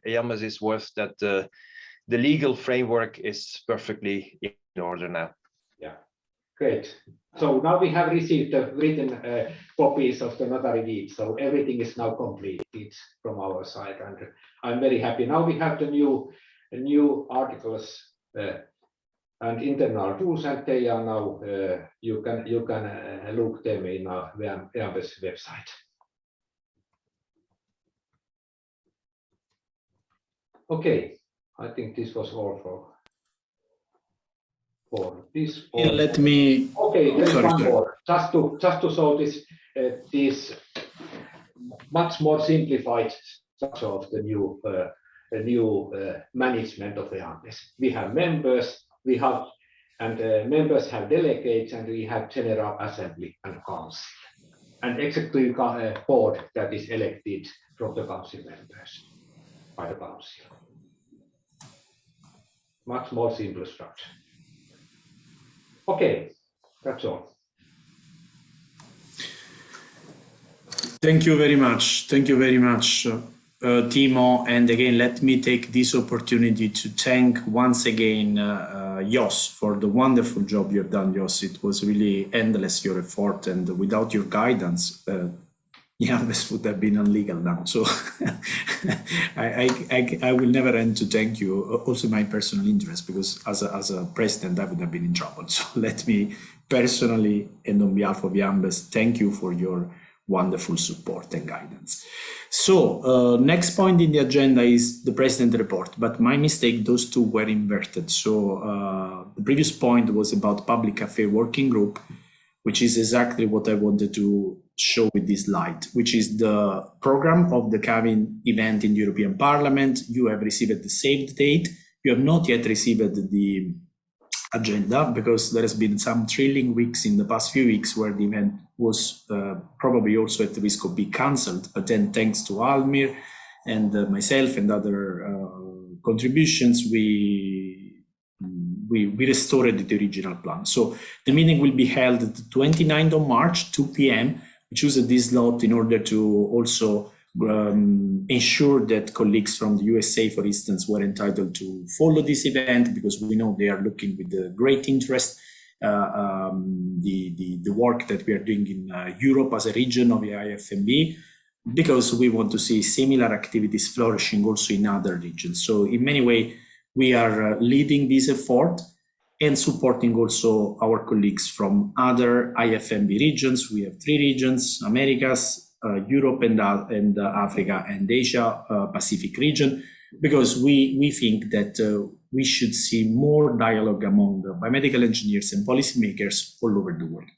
Speaker 13: EAMBES is worth that. The legal framework is perfectly in order now. Yeah,
Speaker 2: great. So now we have received the written copies of the notary deed, so everything is now completed from our side, and I'm very happy. Now we have the new articles and internal rules, and they are now you can look them in our EAMBES website. Okay, I think this was all for this.
Speaker 1: Yeah, let me.
Speaker 2: Okay, there's one more. Just to show this much more simplified structure of the new management of EAMBES. We have members. Members have delegates, and we have General Assembly and Council, and executive board that is elected from the council members by the council. Much more simple structure. Okay, that's all.
Speaker 1: Thank you very much. Thank you very much, Timo. And again, let me take this opportunity to thank once again Jos for the wonderful job you have done, Jos. It was really endless, your effort, and without your guidance, this would have been illegal now. So I will never end to thank you. Also my personal interest, because as a president, I would have been in trouble. So let me personally and on behalf of EAMBES thank you for your wonderful support and guidance. So next point in the agenda is the president report, but my mistake, those two were inverted. So the previous point was about public affairs working group, which is exactly what I wanted to show with this slide, which is the program of the CAVIN event in the European Parliament. You have received the save date. You have not yet received the agenda, because there has been some thrilling weeks in the past few weeks where the event was probably also at the risk of being cancelled. But then thanks to Almir and myself and other contributions, we restored the original plan. So the meeting will be held the 29th of March, 2 p.m. We choose this slot in order to also ensure that colleagues from the USA, for instance, were entitled to follow this event, because we know they are looking with great interest the work that we are doing in Europe as a region of the IFMB, because we want to see similar activities flourishing also in other regions. So in many ways, we are leading this effort and supporting also our colleagues from other IFMB regions. We have 3 regions: Americas, Europe and Africa and Asia Pacific region, because we think that we should see more dialogue among the biomedical engineers and policymakers all over the world.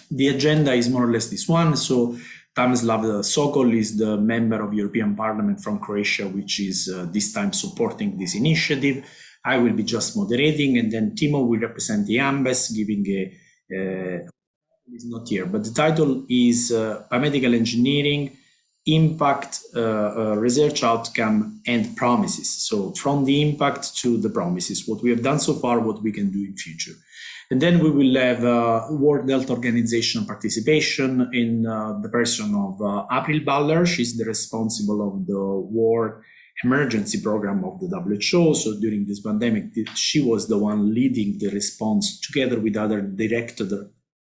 Speaker 1: The agenda is more or less this one. So Tomislav Sokol is the member of European Parliament from Croatia, which is this time supporting this initiative. I will be just moderating, and then Timo will represent the EAMBES, giving is not here, but the title is Biomedical Engineering, Impact, Research Outcome and Promises. So from the impact to the promises, what we have done so far, what we can do in future. And then we will have World Health Organization participation in the person of April Baller. She's the responsible of the World Emergency Program of the WHO. So during this pandemic, she was the one leading the response together with other director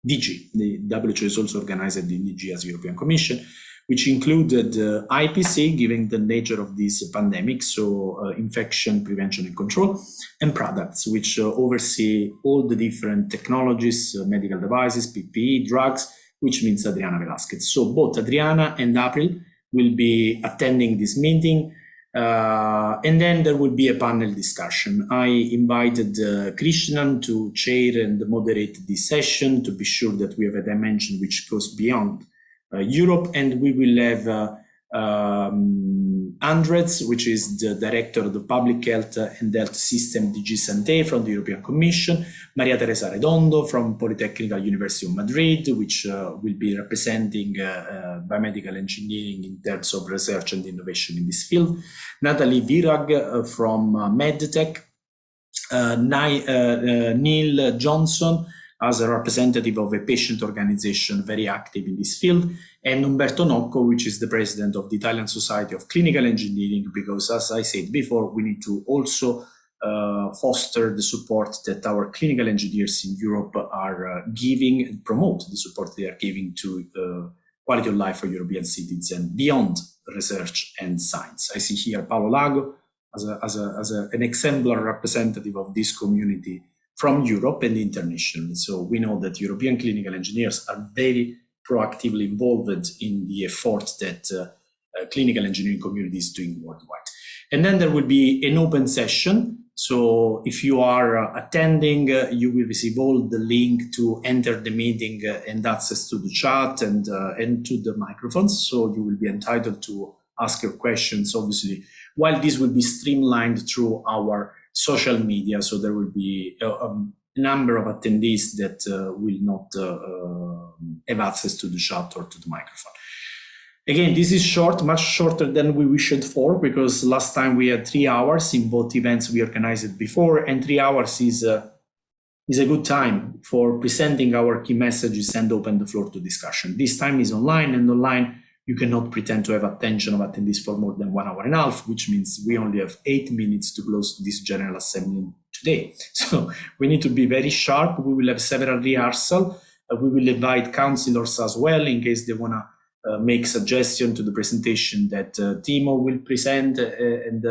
Speaker 1: DG. The WHO is also organized in DG as European Commission, which included IPC, given the nature of this pandemic, so infection prevention and control, and products, which oversee all the different technologies, medical devices, PPE, drugs, which means Adriana Velasquez. So both Adriana and April will be attending this meeting. And then there will be a panel discussion. I invited Krishnan to chair and moderate this session to be sure that we have a dimension which goes beyond Europe, and we will have Andres, which is the director of the Public Health and Health System DG Sante from the European Commission, Maria Teresa Redondo from Polytechnical University of Madrid, which will be representing biomedical engineering in terms of research and innovation in this field, Natalie Virag from MedTech, Neil Johnson as a representative of a patient organization very active in this field, and Umberto Nocco, which is the president of the Italian Society of Clinical Engineering, because as I said before, we need to also foster the support that our clinical engineers in Europe are giving, and promote the support they are giving to quality of life for European citizens beyond research and science. I see here Paolo Lago as an exemplar representative of this community from Europe and internationally. So we know that European clinical engineers are very proactively involved in the effort that clinical engineering community is doing worldwide. And then there will be an open session. So if you are attending, you will receive all the link to enter the meeting and access to the chat and to the microphones. So you will be entitled to ask your questions, obviously, while this will be streamlined through our social media. So there will be a number of attendees that will not have access to the chat or to the microphone. Again, this is short, much shorter than we wished for, because last time we had 3 hours in both events we organized before, and 3 hours is a good time for presenting our key messages and open the floor to discussion. This time is online, and online you cannot pretend to have attention of attendees for more than 1 hour and a half, which means we only have 8 minutes to close this General Assembly today. So we need to be very sharp. We will have several rehearsals. We will invite councillors as well in case they want to make suggestion to the presentation that Timo will present and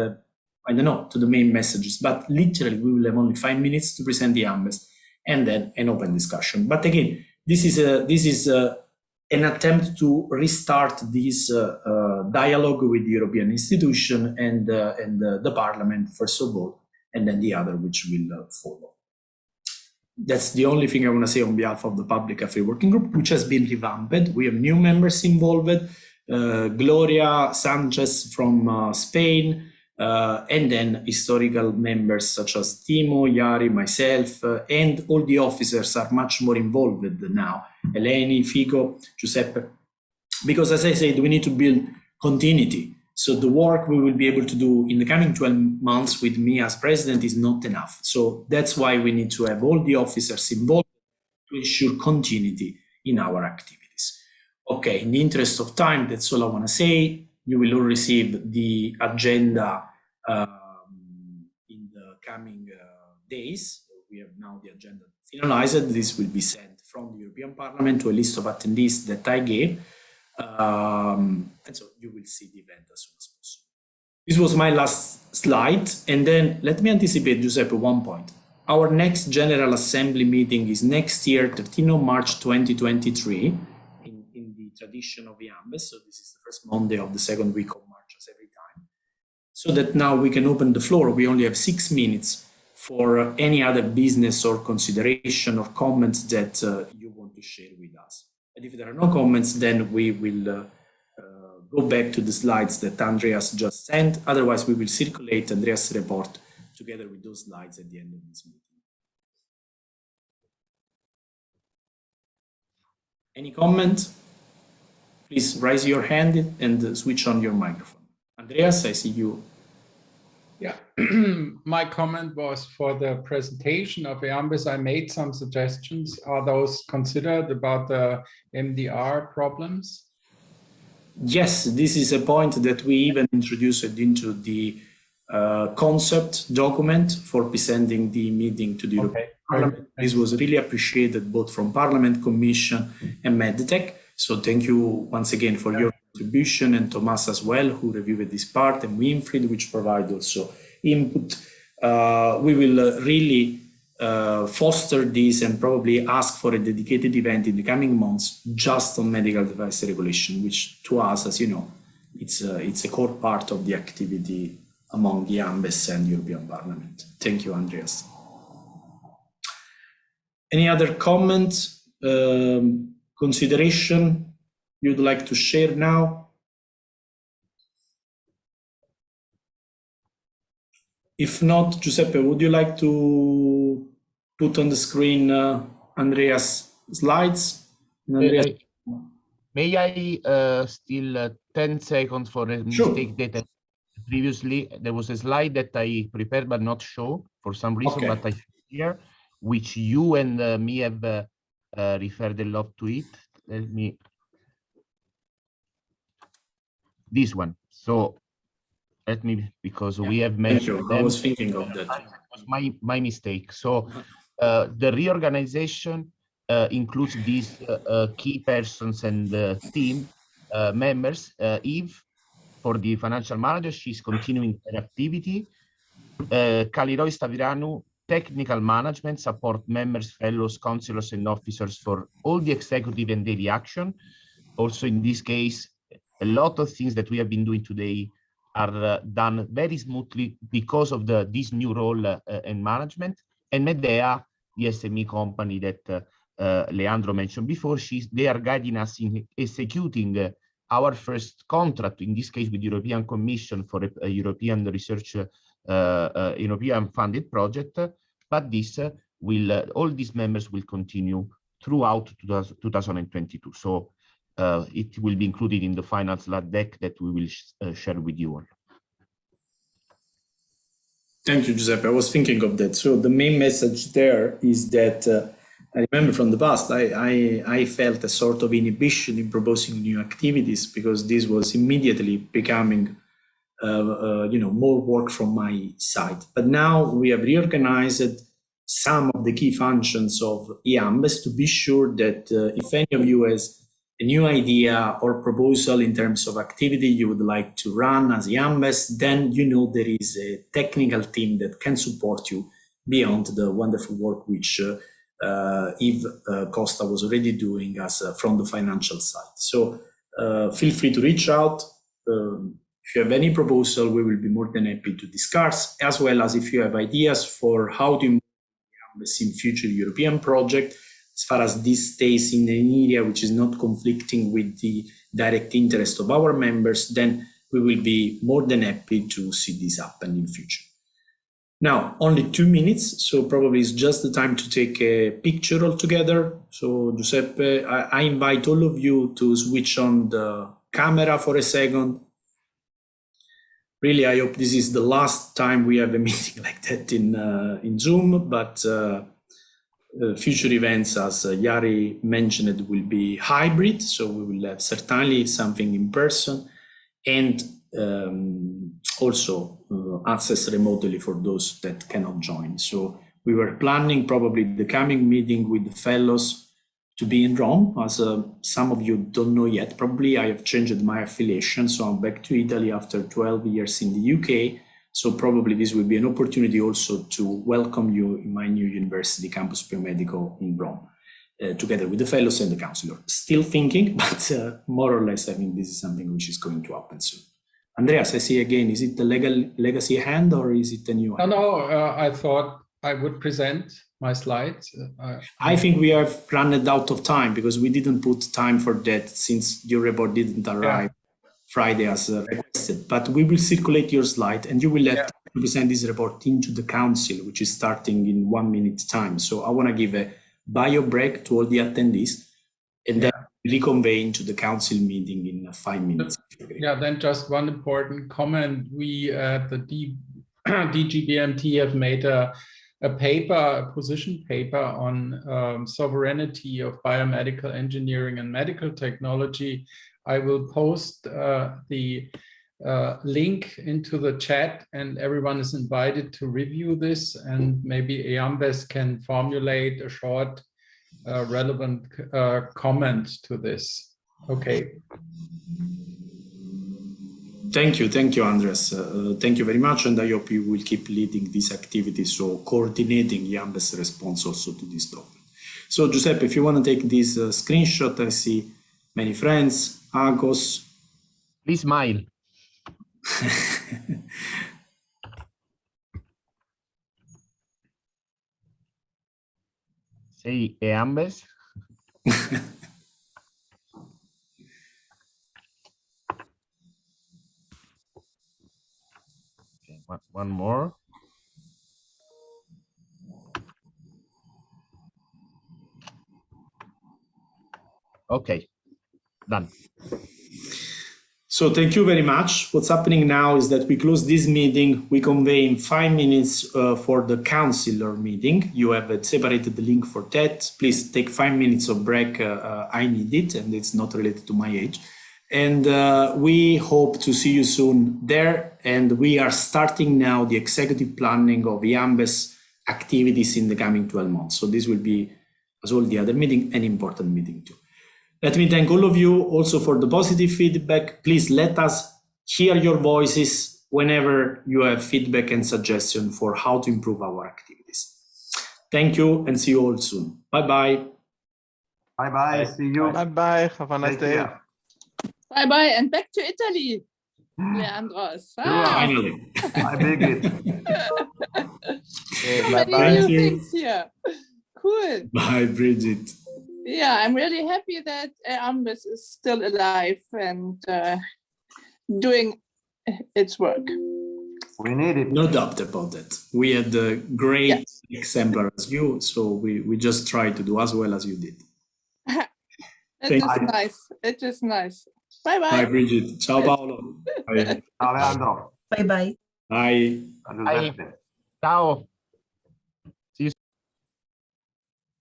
Speaker 1: I don't know, to the main messages. But literally we will have only 5 minutes to present the EAMBES and then an open discussion. But again, this is an attempt to restart this dialogue with the European institution and the Parliament, first of all, and then the other which will follow. That's the only thing I want to say on behalf of the Public Affairs Working Group, which has been revamped. We have new members involved. Gloria Sanchez from Spain, and then historical members such as Timo, Jari, myself, and all the officers are much more involved now. Eleni, Fico, Giuseppe. Because as I said, we need to build continuity. So the work we will be able to do in the coming 12 months with me as president is not enough. So that's why we need to have all the officers involved to ensure continuity in our activities. Okay, in the interest of time, that's all I want to say. You will all receive the agenda in the coming days. We have now the agenda finalized. This will be sent from the European Parliament to a list of attendees that I gave. And so you will see the event as soon as possible. This was my last slide. And then let me anticipate, Giuseppe, one point. Our next General Assembly meeting is next year, 13th of March 2023, in the tradition of EAMBES. So this is the first Monday of the second week of March, as every time. So that now we can open the floor. We only have 6 minutes for any other business or consideration or comments that you want to share with us. And if there are no comments, then we will go back to the slides that Andreas just sent. Otherwise, we will circulate Andreas' report together with those slides at the end of this meeting. Any comment? Please raise your hand and switch on your microphone. Andreas, I see you.
Speaker 14: Yeah, my comment was for the presentation of EAMBES. I made some suggestions. Are those considered about the MDR problems?
Speaker 1: Yes, this is a point that we even introduced into the concept document for presenting the meeting to the European Parliament. This was really appreciated both from Parliament, Commission, and Medtech. So thank you once again for your contribution, and Thomas as well, who reviewed this part, and Winfried, which provide also input. We will really foster this and probably ask for a dedicated event in the coming months just on medical device regulation, which to us, as you know, it's a core part of the activity among the EAMBES and European Parliament. Thank you, Andreas. Any other comment, consideration you'd like to share now? If not, Giuseppe, would you like to put on the screen Andreas' slides? Andreas...
Speaker 3: May I still 10 seconds for a mistake that previously there was a slide that I prepared but not show for some reason, but I here, which you and me have referred a lot to it. Let me, this one. So let me, because we have mentioned them.
Speaker 1: I was thinking of that.
Speaker 3: My mistake. So the reorganization includes these key persons and team members. Eve, for the financial manager, she's continuing her activity. Kaliroi Staviranu, technical management, support members, fellows, councillors, and officers for all the executive and daily action. Also, in this case, a lot of things that we have been doing today are done very smoothly because of this new role and management. And Medea, the SME company that Leandro mentioned before, they are guiding us in executing our first contract, in this case with the European Commission for a European research, European funded project. But this will, all these members will continue throughout 2022. So it will be included in the final slide deck that we will share with you all.
Speaker 1: Thank you, Giuseppe. I was thinking of that. So the main message there is that I remember from the past, I felt a sort of inhibition in proposing new activities because this was immediately becoming more work from my side. But now we have reorganized some of the key functions of EAMBES to be sure that if any of you has a new idea or proposal in terms of activity you would like to run as EAMBES, then you know there is a technical team that can support you beyond the wonderful work which Eve Costa was already doing as from the financial side. So feel free to reach out. If you have any proposal, we will be more than happy to discuss, as well as if you have ideas for how to EAMBES in future European project, as far as this stays in an area which is not conflicting with the direct interest of our members, then we will be more than happy to see this happen in future. Now, only 2 minutes, so probably it's just the time to take a picture all together. So Giuseppe, I invite all of you to switch on the camera for a second. Really, I hope this is the last time we have a meeting like that in Zoom, but future events, as Jari mentioned, will be hybrid, so we will have certainly something in person and also access remotely for those that cannot join. So we were planning probably the coming meeting with the fellows to be in Rome, as some of you don't know yet. Probably I have changed my affiliation, so I'm back to Italy after 12 years in the UK. So probably this will be an opportunity also to welcome you in my new university, Campus Biomedico in Rome, together with the fellows and the counselor. Still thinking, but more or less, I think this is something which is going to happen soon. Andreas, I see again, is it the legacy hand or is it a new hand?
Speaker 14: No, I thought I would present my slides.
Speaker 1: I think we have run out of time because we didn't put time for that since your report didn't arrive Friday as requested. But we will circulate your slide and you will have to present this report into the council, which is starting in 1 minute time. So I want to give a bio break to all the attendees and then reconvene to the council meeting in 5 minutes.
Speaker 14: Yeah, then just one important comment. We at the DGBMT have made a paper, a position paper on sovereignty of biomedical engineering and medical technology. I will post the link into the chat and everyone is invited to review this, and maybe EAMBES can formulate a short relevant comment to this. Okay.
Speaker 1: Thank you, Andres. Thank you very much, and I hope you will keep leading this activity, so coordinating EAMBES response also to this document. So Giuseppe, if you want to take this screenshot, I see many friends, Agos.
Speaker 3: Please smile. Say EAMBES. One more. Okay, done.
Speaker 1: So thank you very much. What's happening now is that we close this meeting. We convene 5 minutes for the councilor meeting. You have separated the link for that. Please take 5 minutes of break. I need it, and it's not related to my age. And we hope to see you soon there. And we are starting now the executive planning of EAMBES activities in the coming 12 months. So this will be, as all the other meetings, an important meeting too. Let me thank all of you also for the positive feedback. Please let us hear your voices whenever you have feedback and suggestion for how to improve our activities. Thank you and see you all soon. Bye-bye.
Speaker 15: Bye-bye. See you.
Speaker 16: Bye-bye. Have a nice day.
Speaker 17: Bye-bye and back to Italy, Leandros.
Speaker 1: Finally.
Speaker 15: Bye, Birgit.
Speaker 17: So many new things here. Cool.
Speaker 1: Bye, Bridget.
Speaker 17: Yeah, I'm really happy that EAMBES is still alive and doing its work.
Speaker 15: We need it.
Speaker 1: No doubt about that. We had a great exemplar as you, so we just tried to do as well as you did.
Speaker 17: It is nice. It is nice. Bye-bye.
Speaker 1: Bye, Bridget. Ciao, Paolo. Bye.
Speaker 15: Ciao, Leandro.
Speaker 18: Bye-bye.
Speaker 1: Bye.
Speaker 15: Bye.
Speaker 3: Ciao.